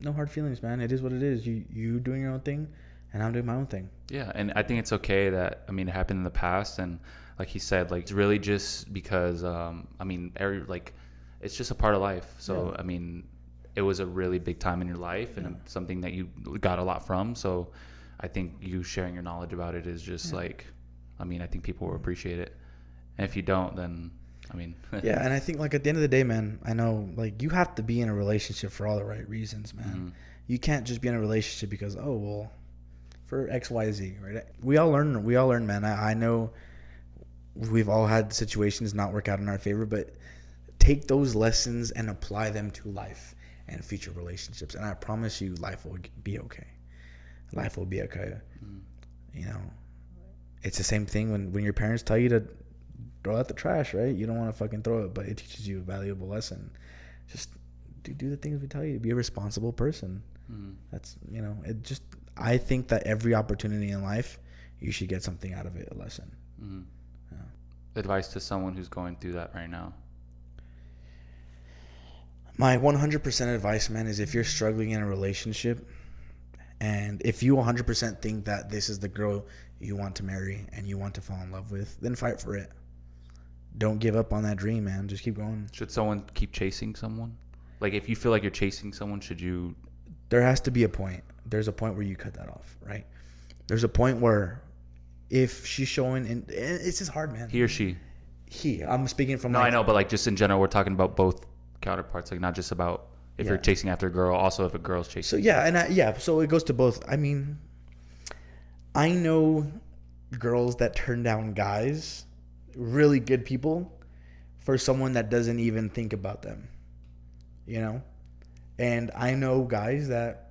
no hard feelings, man. It is what it is. You doing your own thing, and I'm doing my own thing. Yeah, and I think it's okay that, I mean, it happened in the past, and like he said, like, it's really just because it's just a part of life. So yeah. I mean, it was a really big time in your life, and something that you got a lot from. So I think you sharing your knowledge about it is just I think people will appreciate it. And if you don't, then yeah. And I think, like, at the end of the day, man, I know, like, you have to be in a relationship for all the right reasons, man. Mm-hmm. You can't just be in a relationship because, oh, well, for XYZ, right? We all learn, man. I know we've all had situations not work out in our favor, but take those lessons and apply them to life and future relationships, and I promise you, life will be okay. Life will be okay. Mm-hmm. It's the same thing when your parents tell you to throw out the trash, right? You don't want to fucking throw it, but it teaches you a valuable lesson. Just do the things we tell you. Be a responsible person. Mm-hmm. That's I think that every opportunity in life, you should get something out of it, a lesson. Mm-hmm. Yeah. Advice to someone who's going through that right now. My 100% advice, man, is if you're struggling in a relationship, and if you 100% think that this is the girl you want to marry and you want to fall in love with, then fight for it. Don't give up on that dream, man. Just keep going. Should someone keep chasing someone? Like, if you feel like you're chasing someone, should you? There has to be a point. There's a point where you cut that off, right? There's a point where if she's showing, and it's just hard, man. He or she? He. I'm speaking from. No, I know, but like just in general, we're talking about both counterparts, like not just about if you're chasing after a girl, also if a girl's chasing. So yeah, so it goes to both. I mean, I know girls that turn down guys, really good people, for someone that doesn't even think about them, and I know guys that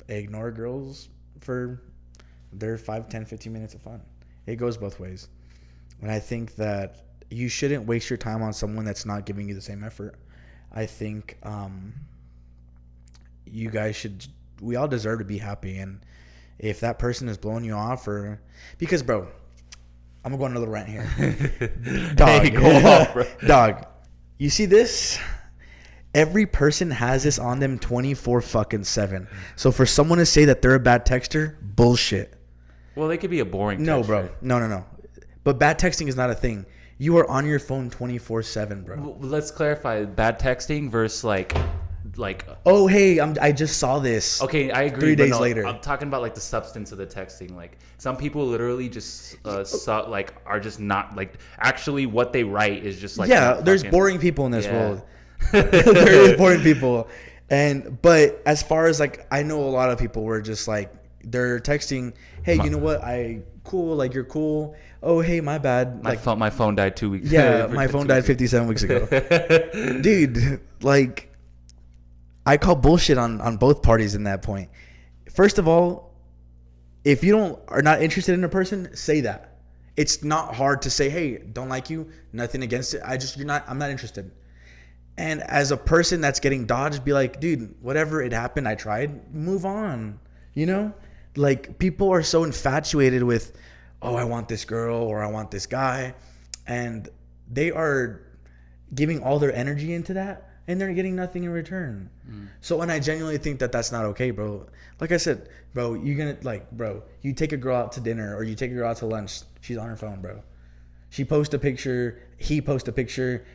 ignore girls for their 5, 10, 15 minutes of fun. It goes both ways, and I think that you shouldn't waste your time on someone that's not giving you the same effort. I think you guys should. We all deserve to be happy, and if that person is blowing you off, or because, bro, I'm gonna go on another rant here. Dog, Hey, go off, bro. dog. You see this? Every person has this on them 24/7. So for someone to say that they're a bad texter, bullshit. Well, they could be a boring texter. No, bro. No. But bad texting is not a thing. You are on your phone 24/7, bro. Well, let's clarify bad texting versus like oh, hey, I just saw this. okay, I agree. 3 days no, later. I'm talking about like the substance of the texting. Like some people literally just are just not like actually what they write is just like yeah, not there's fucking- boring people in this Yeah. world. There is boring people. But as far as like, I know a lot of people were just like, they're texting, hey, you know what? Cool, like you're cool. Oh, hey, my bad. My phone died 2 weeks. Yeah, my phone died 57 weeks ago. Dude, like, I call bullshit on both parties in that point. First of all, if you are not interested in a person, say that. It's not hard to say, hey, don't like you, nothing against it. I'm not interested. And as a person that's getting dodged, be like, dude, whatever, it happened, I tried, move on. You know? Like, people are so infatuated with, oh, I want this girl or I want this guy. And they are giving all their energy into that, and they're getting nothing in return. So, and I genuinely think that that's not okay, bro. Like I said, bro, you take a girl out to dinner or you take a girl out to lunch, she's on her phone, bro. She posts a picture, he posts a picture.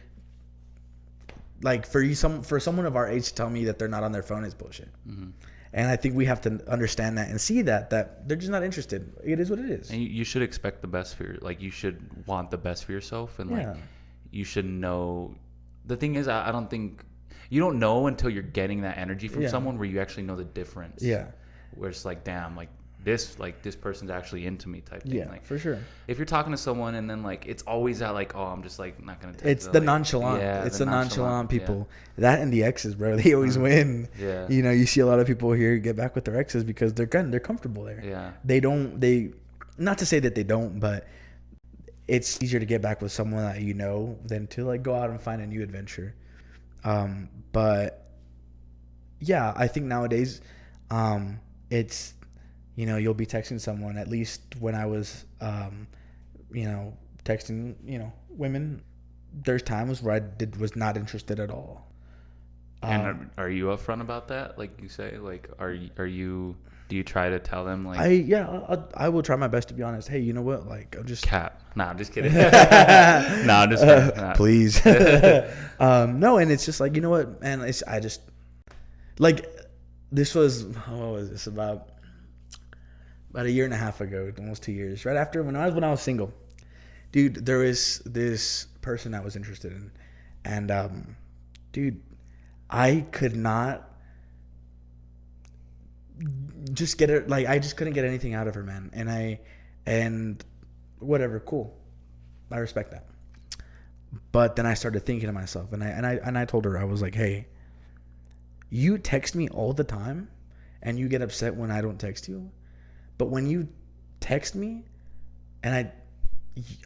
Like, for someone of our age to tell me that they're not on their phone is bullshit. Mm-hmm. And I think we have to understand that and see that they're just not interested. It is what it is. And you should expect the best you should want the best for yourself, and like you should know. The thing is, I don't think you don't know until you're getting that energy from someone where you actually know the difference. Yeah. Where it's like, damn, like this person's actually into me type thing. Yeah, like, for sure. If you're talking to someone and then like it's always that like, oh, I'm just like not gonna. It's the nonchalant. Yeah, it's the nonchalant people. Yeah. That and the exes, bro. They always win. Yeah. You know, you see a lot of people here get back with their exes because they're comfortable there. Yeah. They not to say that they don't, but it's easier to get back with someone that you know than to like go out and find a new adventure. But yeah, I think nowadays, it's, you know, you'll be texting someone. At least when I was, texting, women, there's times where was not interested at all. And are you upfront about that? Like you say, like, are you? Do you try to tell them like? I will try my best to be honest. Hey, you know what? Like, I'm just cap. Nah, I'm just kidding. Nah, I'm just nah. Please. No, and it's just like, you know what, man? I just like, this was, what was this, about a year and a half ago, almost 2 years, right after when I was single, dude. There was this person I was interested in, and dude, I could not just get it. Like, I just couldn't get anything out of her, man. And whatever, cool, I respect that. But then I started thinking to myself, and I told her, I was like, hey, you text me all the time, and you get upset when I don't text you. But when you text me, and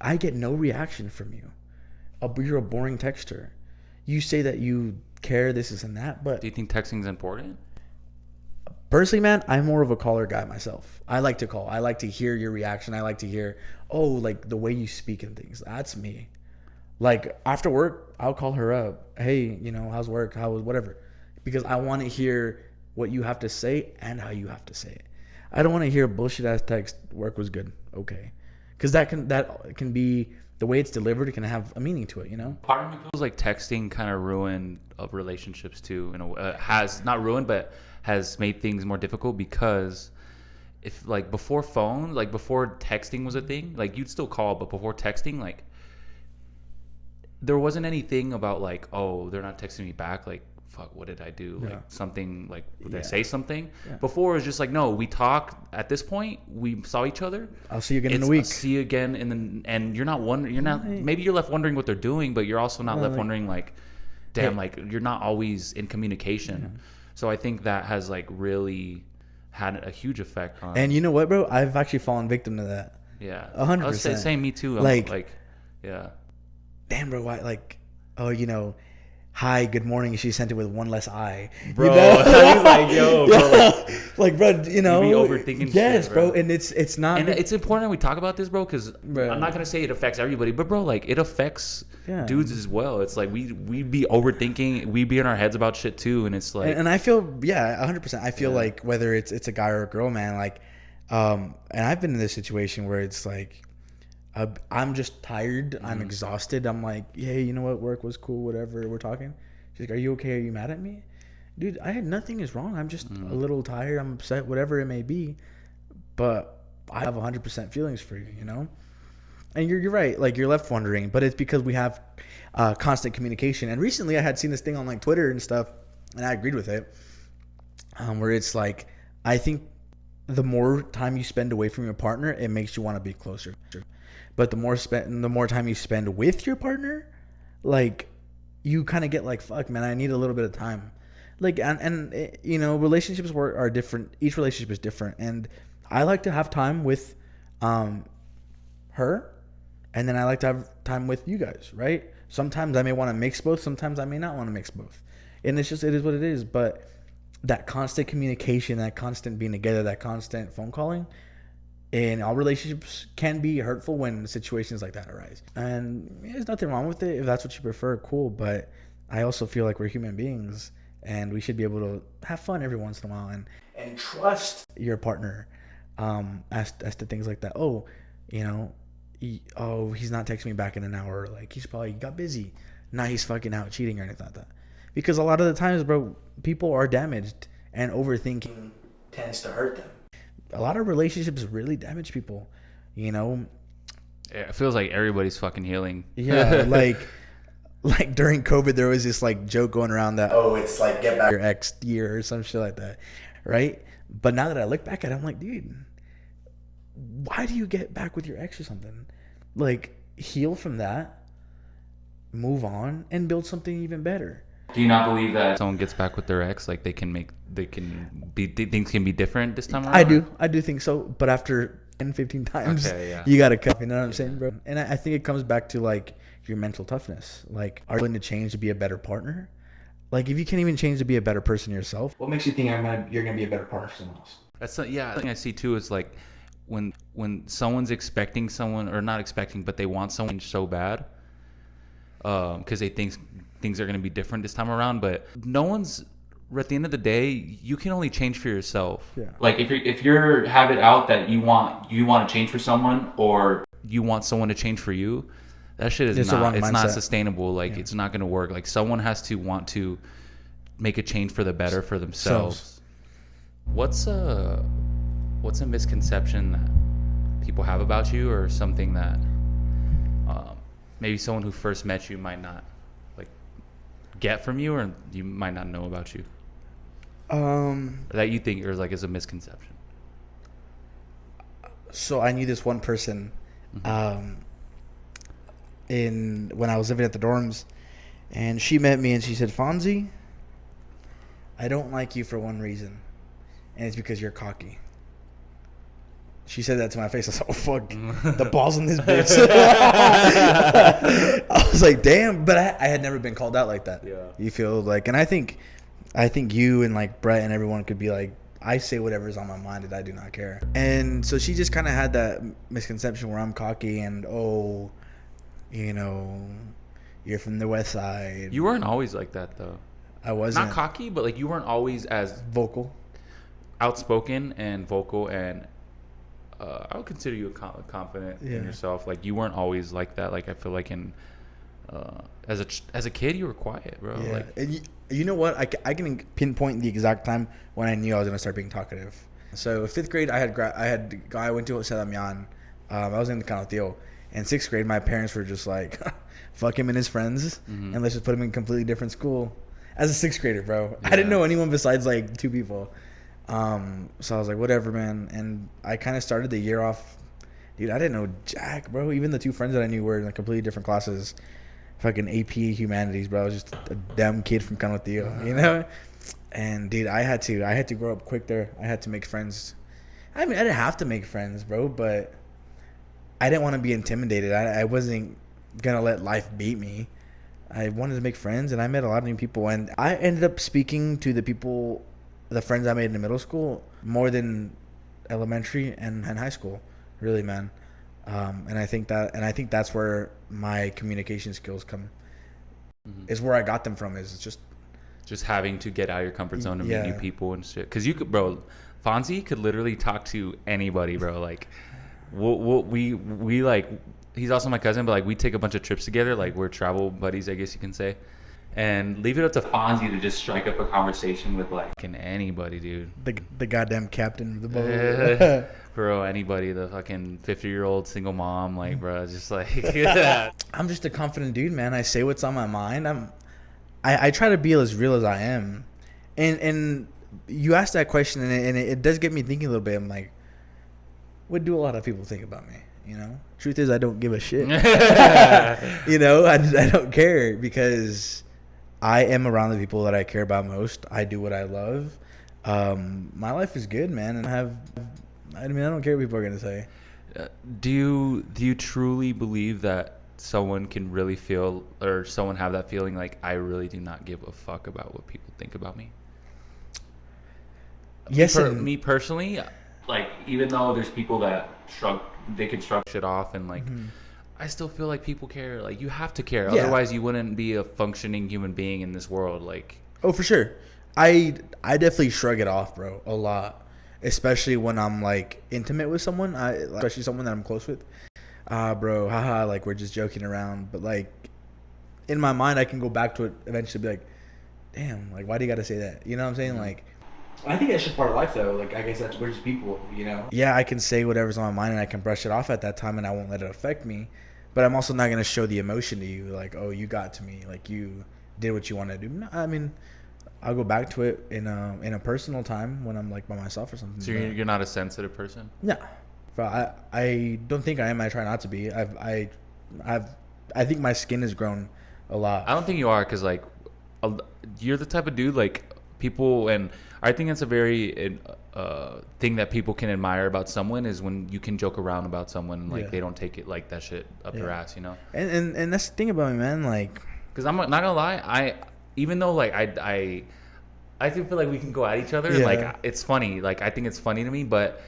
I get no reaction from you, you're a boring texter. You say that you care, this and that, but do you think texting is important? Personally, man, I'm more of a caller guy myself. I like to call. I like to hear your reaction. I like to hear, like the way you speak and things. That's me. Like, after work, I'll call her up. Hey, how's work? Whatever. Because I want to hear what you have to say and how you have to say it. I don't want to hear a bullshit ass text. Work was good. Okay. Because that can be, the way it's delivered, it can have a meaning to it, Part of me feels like texting kind of ruined relationships too. Has not ruined, but has made things more difficult, because if like before phone, like before texting was a thing, like you'd still call, but before texting, like there wasn't anything about like, oh, they're not texting me back, like, fuck, what did I do? Yeah. Like something, like, did I say something? Yeah. Before it was just like, no, we talked. At this point, we saw each other. I'll see you again in a week. I'll see you again and you're not wondering. You're not. Maybe you're left wondering what they're doing, but you're also not left wondering like, damn, like you're not always in communication. Yeah. So I think that has like really had a huge effect on. And you know what, bro? I've actually fallen victim to that. Yeah, 100%. Same, me too. Like, yeah. Damn, bro. Why? Like, hi, good morning. She sent it with one less I. Bro. I was like, yo, bro, like, bro, you be overthinking yes, shit, bro. bro. And it's not. And it's important that we talk about this, bro, because I'm not gonna say it affects everybody, but bro, like it affects dudes as well. It's like we be overthinking, we be in our heads about shit too, and it's like, and I feel 100%. I feel like whether it's a guy or a girl, man, like, and I've been in this situation where it's like, I'm just tired, I'm exhausted. I'm like, hey, you know what? Work was cool, whatever. We're talking. She's like, are you okay? Are you mad at me? Dude, I had nothing is wrong. I'm just a little tired. I'm upset, whatever it may be. But I have 100% feelings for you, you know? And you're right. Like, you're left wondering. But it's because we have constant communication. And recently I had seen this thing on, like, Twitter and stuff, and I agreed with it, where it's like, I think the more time you spend away from your partner, it makes you want to be closer. But the more time you spend with your partner, like, you kind of get like, fuck, man, I need a little bit of time. Like, and you know, relationships are different. Each relationship is different, and I like to have time with her, and then I like to have time with you guys, right? Sometimes I may want to mix both. Sometimes I may not want to mix both, and it is what it is. But that constant communication, that constant being together, that constant phone calling, and all relationships can be hurtful when situations like that arise. And there's nothing wrong with it if that's what you prefer, cool. But I also feel like we're human beings, and we should be able to have fun every once in a while and trust your partner, as to things like that. Oh, you know, he's not texting me back in an hour. Like, he's probably got busy. Now he's fucking out cheating or anything like that. Because a lot of the times, bro, people are damaged, and overthinking tends to hurt them. A lot of relationships really damage people, you know? it feels like everybody's fucking healing. Yeah, like during COVID, there was this like joke going around that, oh, it's like get back your ex year or some shit like that, right? But now that I look back at it, I'm like, dude, why do you get back with your ex or something? Like, heal from that, move on, and build something even better. Do you not believe that someone gets back with their ex, like things can be different this time around? I do think so. But after 10, 15 times, Okay, you got to cut. You know what I'm saying, bro? And I think it comes back to like your mental toughness. Like, are you willing to change to be a better partner? Like, if you can't even change to be a better person yourself, what makes you think you're gonna be a better partner for someone else? That's the thing I see too is like when someone's expecting someone, or not expecting, but they want someone so bad, because they think things are going to be different this time around. But no one's, at the end of the day, you can only change for yourself. Yeah. Like if you're have it out that you want to change for someone, or you want someone to change for you, that shit is not sustainable. Like, it's not going to work. Like, someone has to want to make a change for the better for themselves. What's a misconception that people have about you, or something that maybe someone who first met you might not like get from you, or you might not know about you, or that you think is a misconception? So I knew this one person, when I was living at the dorms, and she met me and she said, Fonzie, I don't like you for one reason, and it's because you're cocky. She said that to my face. I was like, oh, fuck, the balls in this bitch. I was like, damn. But I had never been called out like that. Yeah. You feel like, and I think you and like Brett and everyone could be like, I say whatever's on my mind and I do not care. And so she just kind of had that misconception where I'm cocky and, oh, you know, you're from the West Side. You weren't always like that, though. I wasn't. Not cocky, but like you weren't always as vocal, outspoken and vocal, and I would consider you confident in yourself. Like, you weren't always like that. Like, I feel like as a kid, you were quiet, bro. Yeah. Like, and you know what? I can pinpoint the exact time when I knew I was gonna start being talkative. So 5th grade, I went to Jose Damian. I was in the Canotio. And 6th grade, my parents were just like, fuck him and his friends, and let's just put him in a completely different school. As a 6th grader, bro, I didn't know anyone besides like 2 people. So I was like, whatever, man. And I kind of started the year off, dude, I didn't know jack, bro. Even the 2 friends that I knew were in like completely different classes. Fucking AP Humanities, bro. I was just a dumb kid from Canotio, you know? And dude, I had to grow up quick there. I had to make friends. I mean, I didn't have to make friends, bro, but I didn't want to be intimidated. I wasn't gonna let life beat me. I wanted to make friends, and I met a lot of new people, and I ended up speaking to the friends I made in the middle school more than elementary and high school, really, man. And I think that's where my communication skills come. Is where I got them from. Is just having to get out of your comfort zone and meet new yeah. people and shit. Because you could, bro, Fonzie could literally talk to anybody, bro. Like, we like, he's also my cousin, but like, we take a bunch of trips together. Like, we're travel buddies, I guess you can say. And leave it up to Fonzie to just strike up a conversation with like anybody, dude. The goddamn captain of the boat. Bro, anybody, the fucking 50-year-old single mom, like, bro, just like. I'm just a confident dude, man. I say what's on my mind. I try to be as real as I am, and you asked that question, and it does get me thinking a little bit. I'm like, what do a lot of people think about me? You know, truth is, I don't give a shit. You know, I don't care because I am around the people that I care about most. I do what I love. My life is good, man, and I mean, I don't care what people are gonna say. Do you truly believe that someone can really feel, or someone have that feeling like, I really do not give a fuck about what people think about me? Yes, Me personally, like, even though there's people that they can shrug shit off, and like, I still feel like people care. Like, you have to care, otherwise you wouldn't be a functioning human being in this world. Like, oh, for sure, I definitely shrug it off, bro, a lot. Especially when I'm like intimate with someone, especially someone that I'm close with. Bro, haha, like we're just joking around. But like in my mind, I can go back to it eventually, be like, damn, like why do you got to say that? You know what I'm saying? Like, I think that's just part of life, though. Like, I guess we're just people, you know. Yeah, I can say whatever's on my mind, and I can brush it off at that time, and I won't let it affect me. But I'm also not gonna show the emotion to you, like, oh, you got to me, like you did what you wanted to do. No, I mean, I'll go back to it in a personal time when I'm like by myself or something. So you're not a sensitive person? No, I don't think I am. I try not to be. I think my skin has grown a lot. I don't think you are, because like you're the type of dude like people, and I think it's a very thing that people can admire about someone is when you can joke around about someone, like they don't take it like that shit up their ass, you know. And that's the thing about me, man. Like, because I'm not gonna lie, even though like I do feel like we can go at each other, and like it's funny, like I think it's funny to me, but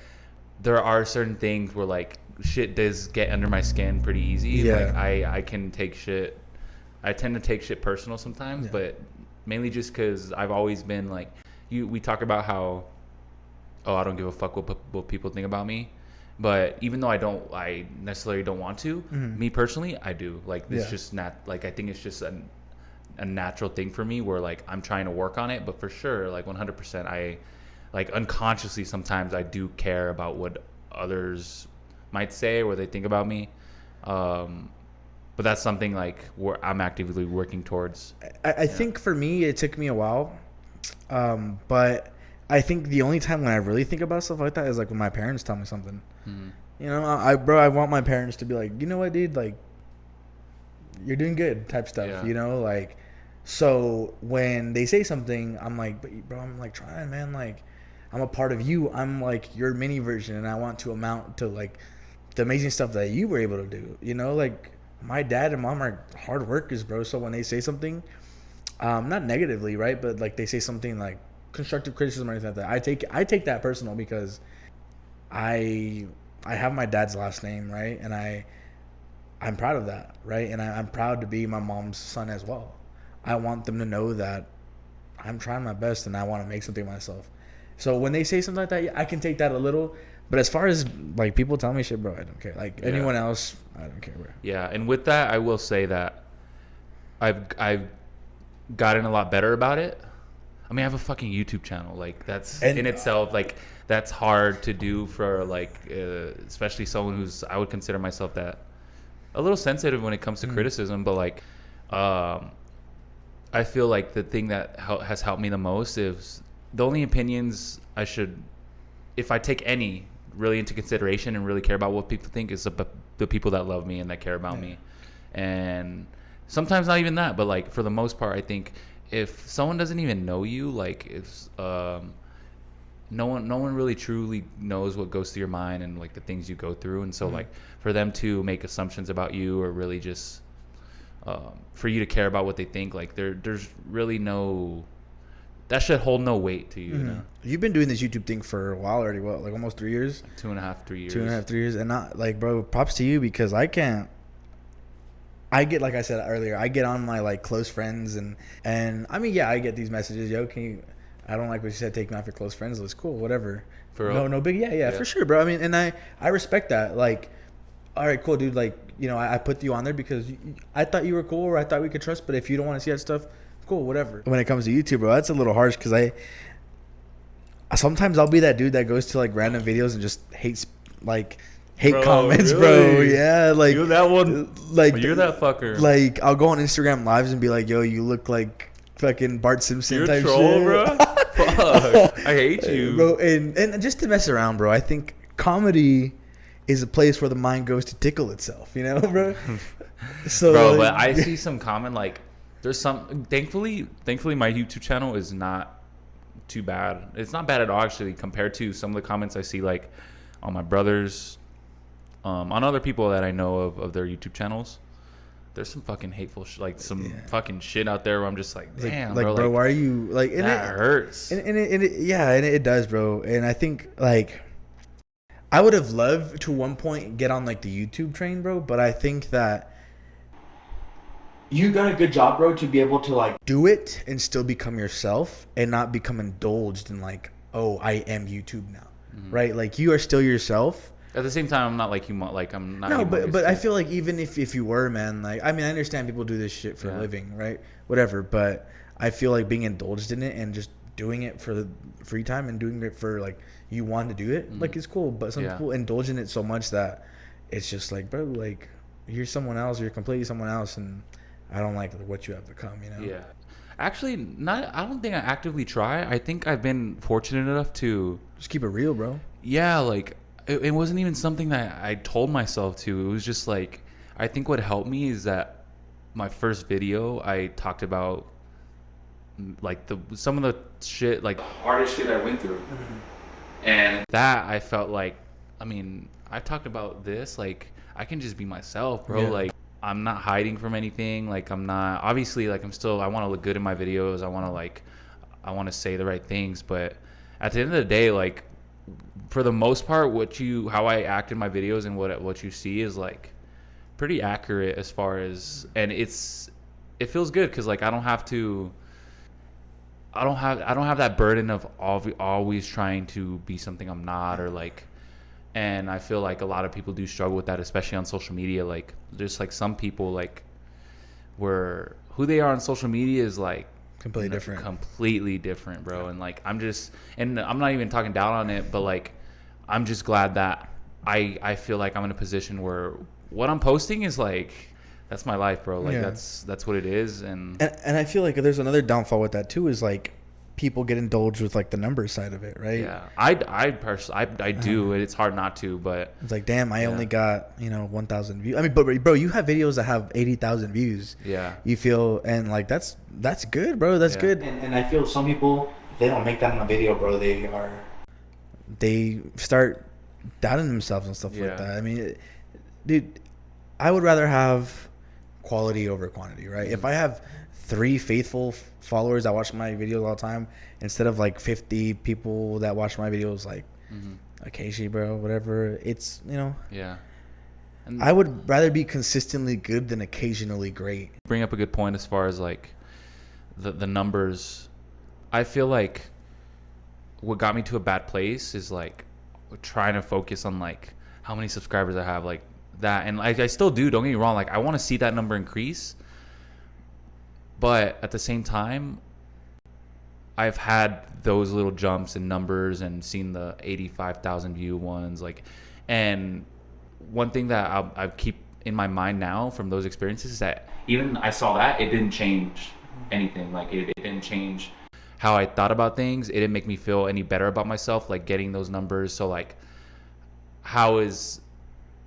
there are certain things where like shit does get under my skin pretty easy. Like I can take shit, I tend to take shit personal sometimes, but mainly just because I've always been like, we talk about how, oh, I don't give a fuck what people think about me, but even though I necessarily don't want to, me personally, I do. Like, it's just not, like, I think it's just a natural thing for me where like I'm trying to work on it, but for sure, like 100%, I like unconsciously sometimes I do care about what others might say or what they think about me. But that's something like where I'm actively working towards. I think for me, it took me a while. But I think the only time when I really think about stuff like that is like when my parents tell me something. You know, I want my parents to be like, you know what, dude, like, you're doing good type stuff, you know, like, so when they say something, I'm like, but bro, I'm like trying, man, like, I'm a part of you. I'm like your mini version, and I want to amount to like the amazing stuff that you were able to do, you know, like my dad and mom are hard workers, bro. So when they say something, not negatively, right, but like they say something like constructive criticism or anything like that, I take that personal because I have my dad's last name, right, and I'm proud of that, right, and I'm proud to be my mom's son as well. I want them to know that I'm trying my best and I want to make something of myself. So when they say something like that, I can take that a little. But as far as like people tell me shit, bro, I don't care. Like anyone else, I don't care, bro. Yeah, and with that, I will say that I've gotten a lot better about it. I mean, I have a fucking YouTube channel. Like, that's in itself, like, that's hard to do for like especially someone who's, I would consider myself that a little sensitive when it comes to criticism, but like I feel like the thing that has helped me the most is the only opinions I should, if I take any really into consideration and really care about what people think, is the people that love me and that care about me. And sometimes not even that, but like for the most part, I think if someone doesn't even know you, like if no one really truly knows what goes through your mind and like the things you go through, and so like for them to make assumptions about you or really just for you to care about what they think. Like there's really no, that should hold no weight to you. You know, You've been doing this YouTube thing for a while already. What, like almost 3 years? like 2.5, 3 years. 2.5, 3 years, and not like, bro. Props to you because I can't. I get, like I said earlier, I get on my like close friends and I mean, yeah, I get these messages. Yo, can you? I don't like what you said. Take me off your close friends list. Cool, whatever. For real? No big. Yeah, for sure, bro. I mean, and I respect that. Like, all right, cool, dude. Like, you know, I put you on there because I thought you were cool or I thought we could trust. But if you don't want to see that stuff, cool, whatever. When it comes to YouTube, bro, that's a little harsh because sometimes I'll be that dude that goes to like random videos and just hate bro, comments, really? Bro. Yeah, like you're that one. Like you're that fucker. Like I'll go on Instagram lives and be like, "Yo, you look like fucking Bart Simpson you're type a troll, shit, bro." Fuck, I hate you, bro. And just to mess around, bro. I think comedy is a place where the mind goes to tickle itself, you know, bro. So, bro, like, but I see some comment like there's some. Thankfully, my YouTube channel is not too bad. It's not bad at all, actually, compared to some of the comments I see like on my brothers, on other people that I know of their YouTube channels. There's some fucking hateful like some fucking shit out there where I'm just like, damn, like, bro, why are you like? And that hurts. And it does, bro. And I think like I would have loved to one point get on like the YouTube train, bro. But I think that you done a good job, bro, to be able to like do it and still become yourself and not become indulged in like, oh, I am YouTube now, right? Like you are still yourself. At the same time, I'm not like I'm not. No, but I feel like even if you were, man, like I mean, I understand people do this shit for a living, right? Whatever, but I feel like being indulged in it and just doing it for the free time and doing it for like you want to do it, like it's cool. But some people indulge in it so much that it's just like, bro, like you're someone else, you're completely someone else, and I don't like what you have become, you know? Yeah. Actually, not. I don't think I actively try. I think I've been fortunate enough to just keep it real, bro. Yeah, like. It wasn't even something that I told myself to. It was just like, I think what helped me is that my first video, I talked about like some of the shit, like hardest shit I went through. And that I felt like, I mean, I've talked about this, like I can just be myself, bro. Like I'm not hiding from anything. Like I'm not, obviously, like I want to look good in my videos. I want to say the right things. But at the end of the day, like, for the most part, how I act in my videos and what you see is like pretty accurate as far as, and it feels good because like I don't have that burden of always trying to be something I'm not, or like, and I feel like a lot of people do struggle with that, especially on social media. Like there's like some people like where who they are on social media is like completely different, bro. And like I'm not even talking down on it, but like I'm just glad that I feel like I'm in a position where what I'm posting is like that's my life, bro. Like that's what it is. And I feel like there's another downfall with that too, is like people get indulged with like the numbers side of it, right? Yeah, I personally do. It's hard not to, but it's like, damn, I only got 1,000 views. I mean, but bro, you have videos that have 80,000 views. Yeah, you feel, and like that's good, bro. That's good. And I feel some people, they don't make that in a video, bro. They start doubting themselves and stuff like that. I mean, dude, I would rather have quality over quantity, right? If I have 3 faithful followers that watch my videos all the time instead of like 50 people that watch my videos like occasionally, bro, whatever, it's and I would rather be consistently good than occasionally great. Bring up a good point as far as like the numbers. I feel like what got me to a bad place is like trying to focus on like how many subscribers I have, like that, and I still do, don't get me wrong, like I want to see that number increase. But at the same time, I've had those little jumps in numbers and seen the 85,000 view ones. Like, and one thing that I keep in my mind now from those experiences is that even I saw that it didn't change anything. Like it didn't change how I thought about things. It didn't make me feel any better about myself, like getting those numbers. So like,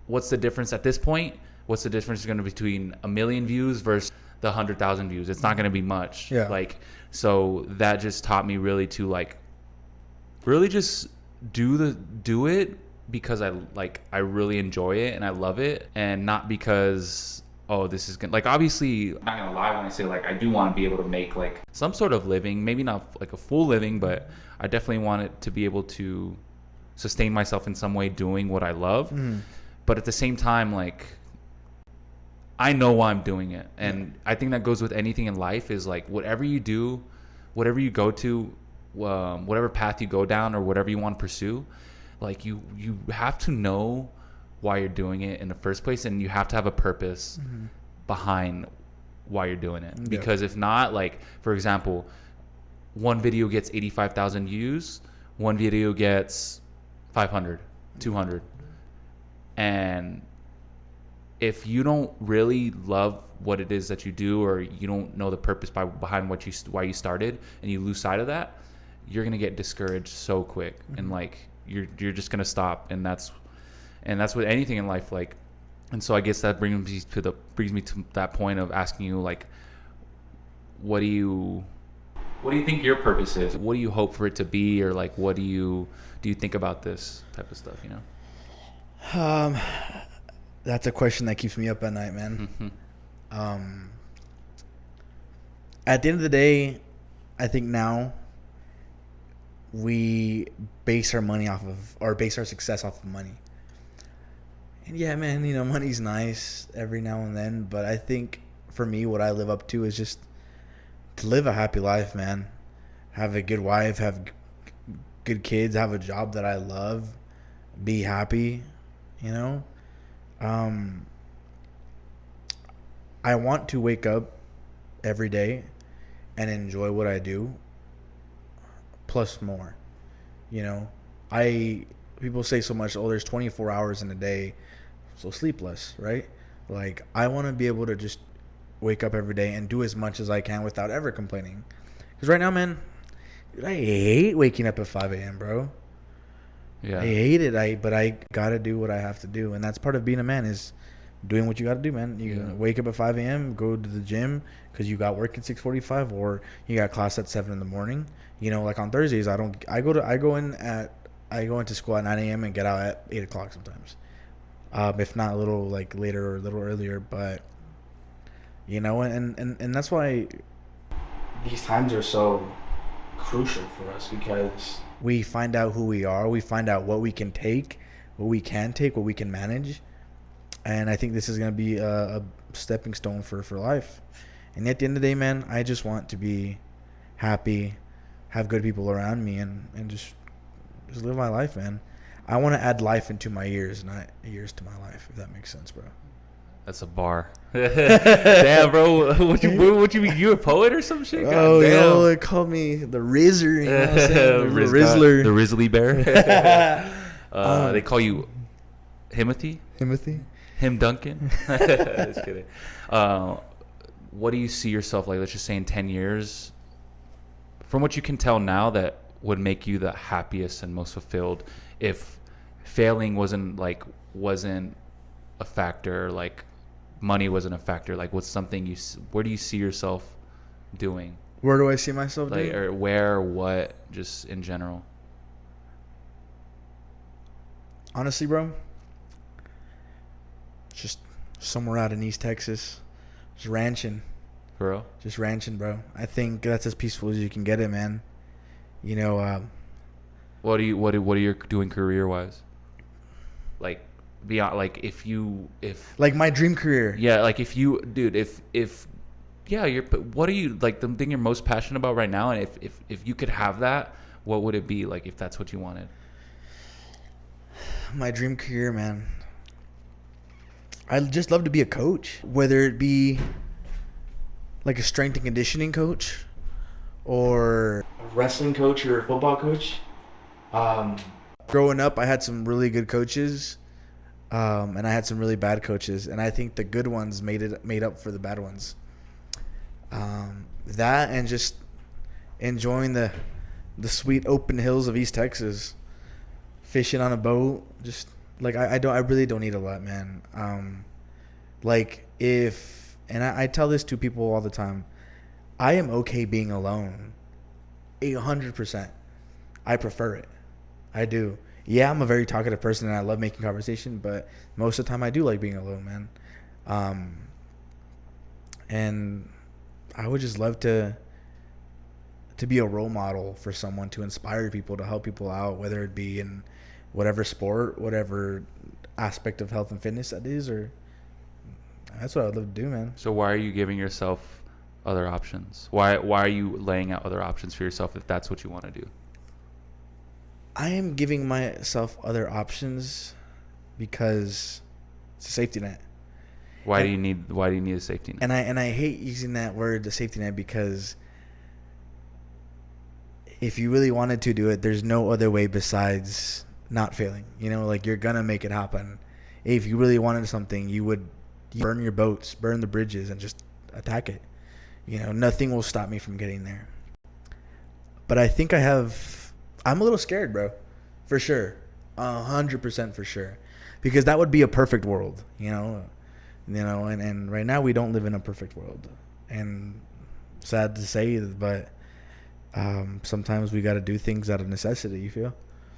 what's the difference at this point? What's the difference going to be between 1 million views versus the 100,000 views? It's not going to be much. Yeah. Like, so that just taught me really to like, really just do it because I really enjoy it and I love it, and not because oh, this is gonna, like, obviously, I'm not gonna lie when I say, like, I do want to be able to make, like, some sort of living, maybe not like a full living, but I definitely want it to be able to sustain myself in some way doing what I love. But at the same time, like, I know why I'm doing it. And I think that goes with anything in life, is like, whatever you do, whatever you go to, whatever path you go down or whatever you want to pursue, like, you have to know why you're doing it in the first place, and you have to have a purpose behind why you're doing it. Because if not, like, for example, one video gets 85,000 views, one video gets 500, 200, and if you don't really love what it is that you do, or you don't know the purpose behind why you started, and you lose sight of that, you're gonna get discouraged so quick, and like you're just gonna stop. And that's with anything in life. Like, and so I guess that brings me to that point of asking you, like, what do you think your purpose is? What do you hope for it to be, or like, what do you think about this type of stuff? You know. That's a question that keeps me up at night, man. At the end of the day, I think now we base our success off of money. And yeah, man, you know, money's nice every now and then, but I think for me, what I live up to is just to live a happy life, man. Have a good wife, have good kids, have a job that I love, be happy, you know? I want to wake up every day and enjoy what I do, plus more. You know, people say so much, oh, there's 24 hours in a day, so sleep less, right? Like, I want to be able to just wake up every day and do as much as I can without ever complaining. Because right now, man, dude, I hate waking up at 5 a.m., bro. Yeah. I hate it. But I gotta do what I have to do, and that's part of being a man, is doing what you gotta do, man. You wake up at 5 a.m., go to the gym because you got work at 6:45, or you got class at 7 in the morning. You know, like on Thursdays, I go into school at 9 a.m. and get out at 8 o'clock sometimes, if not a little like later or a little earlier. But you know, and that's why these times are so crucial for us, because we find out who we are. We find out what we can take, what we can manage. And I think this is going to be a stepping stone for life. And at the end of the day, man, I just want to be happy, have good people around me, and just live my life, man. I want to add life into my years, not years to my life, if that makes sense, bro. That's a bar. Damn, bro. What you mean? You a poet or some shit? Oh, damn. They called me the Rizzer. You know what I'm saying? The Rizzler. The Rizzly Bear. They call you Himothy? Him Duncan? Just kidding. What do you see yourself, like, let's just say in 10 years, from what you can tell now, that would make you the happiest and most fulfilled, if failing wasn't a factor, like money wasn't a factor? Like, what's something where do you see yourself doing? Where do I see myself doing? Or where, or what, just in general? Honestly, bro, just somewhere out in East Texas, just ranching. For real? Just ranching, bro. I think that's as peaceful as you can get it, man. You know, what are you doing career wise? Like, beyond, like, if like my dream career. Yeah, like if what are you, like, the thing you're most passionate about right now, and if you could have that, what would it be, like, if that's what you wanted? My dream career, man. I'd just love to be a coach, whether it be like a strength and conditioning coach, or a wrestling coach, or a football coach. Growing up, I had some really good coaches, and I had some really bad coaches, and I think the good ones made up for the bad ones. That, and just enjoying the sweet open hills of East Texas, fishing on a boat. Just like I really don't need a lot, man. I tell this to people all the time, I am okay being alone, 100%. I prefer it. I do. Yeah, I'm a very talkative person and I love making conversation, but most of the time I do like being alone, man. And I would just love to be a role model for someone, to inspire people, to help people out, whether it be in whatever sport, whatever aspect of health and fitness that is, or that's what I'd love to do, man. So why are you giving yourself other options? Why are you laying out other options for yourself if that's what you want to do? I am giving myself other options because it's a safety net. Why do you need a safety net? And I hate using that word, the safety net, because if you really wanted to do it, there's no other way besides not failing. You know, like, you're gonna make it happen. If you really wanted something, you would burn your boats, burn the bridges, and just attack it. You know, nothing will stop me from getting there. But I think I'm a little scared, bro, for sure, 100% for sure, because that would be a perfect world, and right now we don't live in a perfect world, and sad to say, but sometimes we got to do things out of necessity. You feel?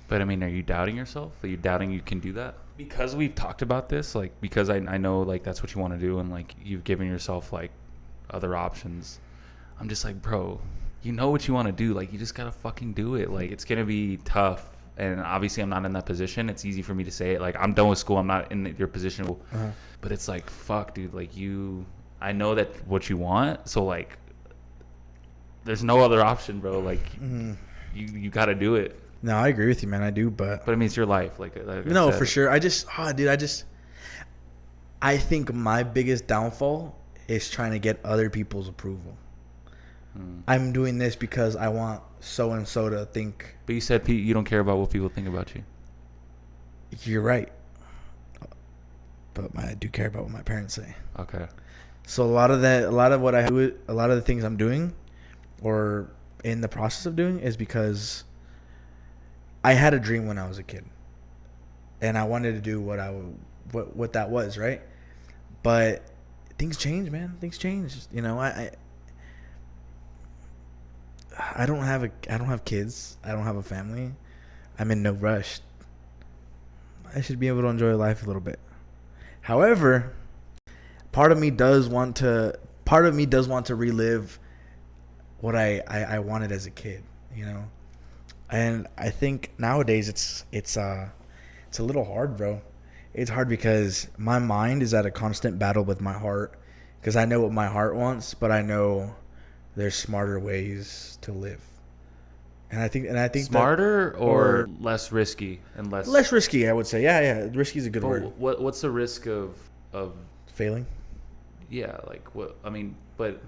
But I mean, are you doubting yourself? Are you doubting you can do that? Because we've talked about this, like, because I know, like, that's what you want to do, and, like, you've given yourself, like, other options. I'm just like, bro, you know what you want to do. Like, you just got to fucking do it. Like, it's going to be tough. And obviously I'm not in that position. It's easy for me to say it. Like, I'm done with school. I'm not in your position. Uh-huh. But it's like, fuck, dude. Like, I know that what you want. So, like, there's no other option, bro. Like, you got to do it. No, I agree with you, man. I do, but I mean, it's your life. Like no, for sure. I think my biggest downfall is trying to get other people's approval. I'm doing this because I want so and so to think. But you said you don't care about what people think about you. You're right, but I do care about what my parents say. Okay. So a lot of the things I'm doing, or in the process of doing, is because I had a dream when I was a kid, and I wanted to do what that was, right? But things change, man. Things change. You know, I don't have kids. I don't have a family. I'm in no rush. I should be able to enjoy life a little bit. However, part of me does want to relive what I wanted as a kid, you know? And I think nowadays it's a little hard, bro. It's hard because my mind is at a constant battle with my heart, because I know what my heart wants, but I know there's smarter ways to live. And I think smarter or less risky and less risky, I would say. Yeah, risky is a good word. What's the risk of failing? Yeah, like what I mean, but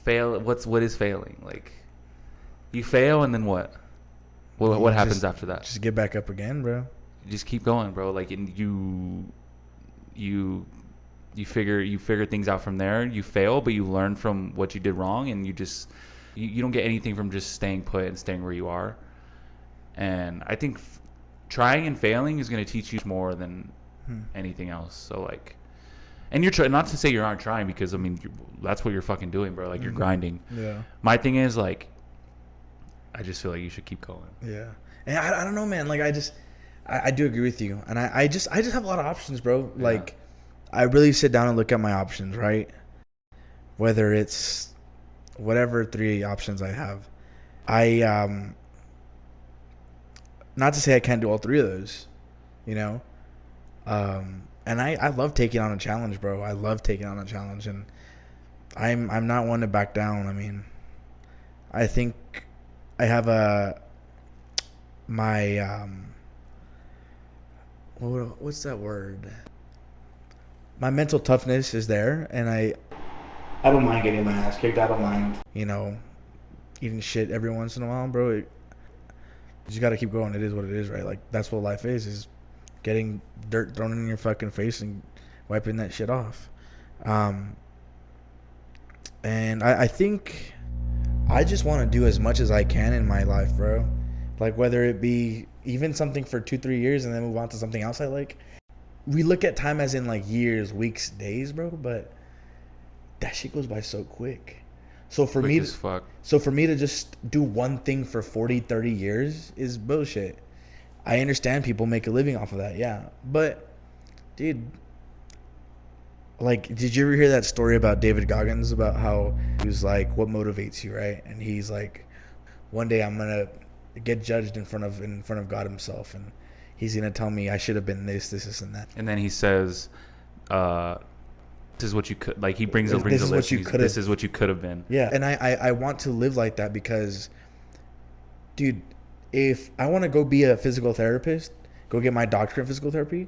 fail. What is failing? Like, you fail and then what? What happens after that? Just get back up again, bro. You just keep going, bro. Like, and you figure things out from there. You fail, but you learn from what you did wrong, and you don't get anything from just staying put and staying where you are. And I think trying and failing is going to teach you more than anything else. So, like, and you're trying, not to say you aren't trying, because I mean that's what you're fucking doing, bro. Like, you're grinding. Yeah. My thing is, like, I just feel like you should keep going. Yeah. And I don't know, man. Like, I do agree with you, and I just have a lot of options, bro. Yeah. Like, I really sit down and look at my options, right? Whether it's whatever 3 options I have. Not to say I can't do all 3 of those, you know? And I love taking on a challenge, bro. I love taking on a challenge, and I'm not one to back down. I mean, I think I have what's that word? My mental toughness is there, and I don't mind getting my ass kicked. I don't mind, eating shit every once in a while, bro. You just got to keep going. It is what it is, right? Like, that's what life is getting dirt thrown in your fucking face and wiping that shit off. And I think I just want to do as much as I can in my life, bro. Like, whether it be even something for 2-3 years and then move on to something else I like. We look at time as in, like, years, weeks, days, bro, but that shit goes by so quick. So for me to just do one thing for 40, 30 years is bullshit. I understand people make a living off of that, yeah. But, dude, Like, did you ever hear that story about David Goggins about how he was like, what motivates you, right? And he's like, one day I'm gonna get judged in front of God himself, and he's gonna tell me I should have been this, and that. And then he says, "This is what you could." Like he brings a list. This is what you could have been. Yeah, and I want to live like that because, dude, if I want to go be a physical therapist, go get my doctorate in physical therapy,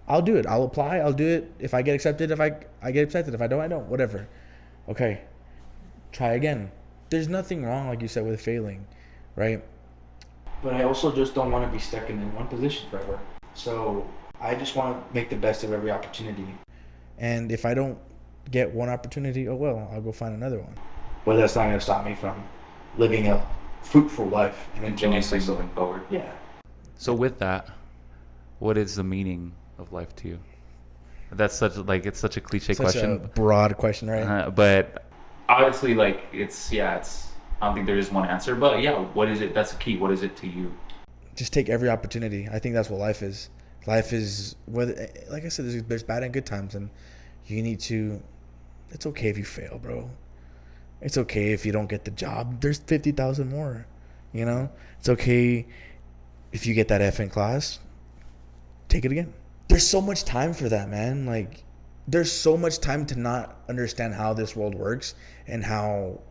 I'll do it. I'll apply. I'll do it. If I get accepted, if I get accepted. If I don't, I don't. Whatever. Okay. Try again. There's nothing wrong, like you said, with failing, right? But I also just don't want to be stuck in one position forever. So I just want to make the best of every opportunity. And if I don't get one opportunity, oh well, I'll go find another one. But that's not going to stop me from living a fruitful life and enjoying things moving forward. Yeah. So with that, what is the meaning of life to you? That's such a cliche question. Such a broad question, right? But obviously, it's I don't think there is one answer. But yeah, what is it? That's the key. What is it to you? Just take every opportunity. I think that's what life is. Life is, whether, like I said, there's bad and good times, and you need to. It's okay if you fail, bro. It's okay if you don't get the job. There's 50,000 more. You know, it's okay if you get that F in class. Take it again. There's so much time for that, man. Like, there's so much time to not understand how this world works and how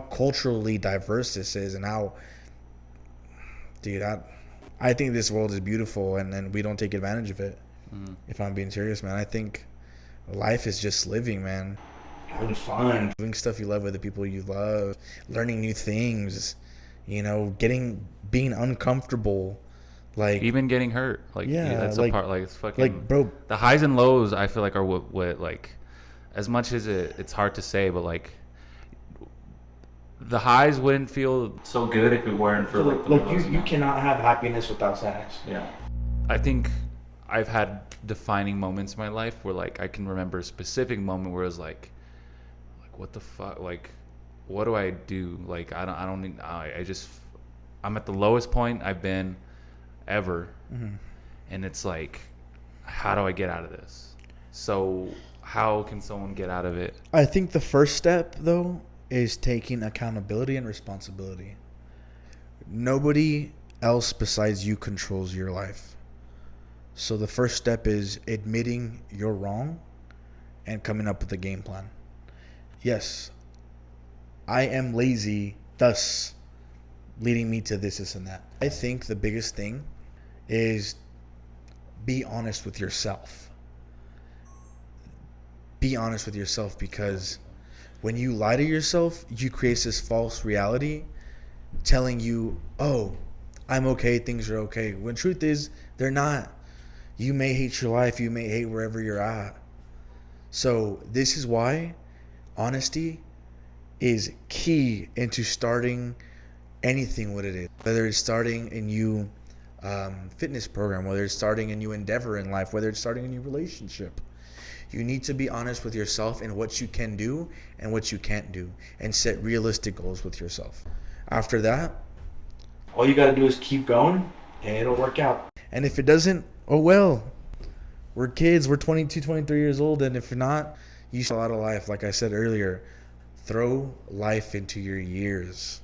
culturally diverse this is, and how, dude, I think this world is beautiful, and we don't take advantage of it. If I'm being serious, man. I think life is just living, man. Having fun, doing stuff you love with the people you love, learning new things, being uncomfortable. Like, even getting hurt, that's a part. Like, it's fucking, bro. The highs and lows, I feel like, are what as much as it's hard to say, but the highs wouldn't feel so good if it weren't for the lows. You cannot have happiness without sadness. Yeah, I think I've had defining moments in my life where I can remember a specific moment where it was like what the fuck, what do I do? I'm at the lowest point I've been ever, and it's how do I get out of this? So how can someone get out of it? I think the first step, though, is taking accountability and responsibility. Nobody else besides you controls your life. So the first step is admitting you're wrong and coming up with a game plan. Yes, I am lazy, thus leading me to this and that. I think the biggest thing is be honest with yourself. Be honest with yourself, because when you lie to yourself, you create this false reality telling you, oh, I'm okay, things are okay. When truth is, they're not. You may hate your life, you may hate wherever you're at. So this is why honesty is key into starting anything, what it is. Whether it's starting a new fitness program, whether it's starting a new endeavor in life, whether it's starting a new relationship. You need to be honest with yourself and what you can do and what you can't do, and set realistic goals with yourself. After that, all you got to do is keep going and it'll work out. And if it doesn't, oh well. We're kids, we're 22, 23 years old, and if you're not, you still out of life. Like I said earlier, throw life into your years.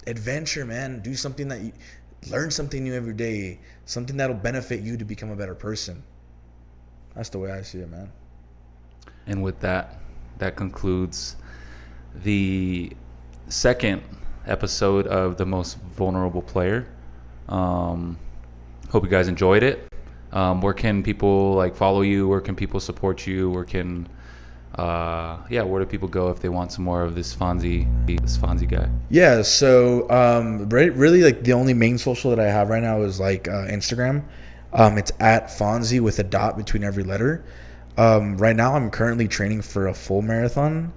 Adventure, man. Do something learn something new every day, something that'll benefit you to become a better person. That's the way I see it, man. And with that concludes the second episode of The Most Vulnerable Player. Hope you guys enjoyed it. Where can people follow you? Where can people support you? Where can where do people go if they want some more of this Fonzie guy? Yeah, so really the only main social that I have right now is Instagram. It's at Fonzie with a dot between every letter. Right now I'm currently training for a full marathon.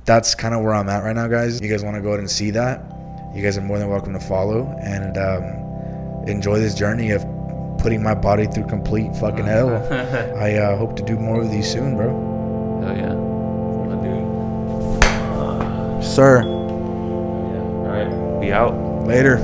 That's kind of where I'm at right now, guys. If you guys want to go ahead and see that, you guys are more than welcome to follow and enjoy this journey of putting my body through complete fucking hell. I hope to do more of these soon, bro. Oh yeah. Sir. Yeah. All right. Be out. Later.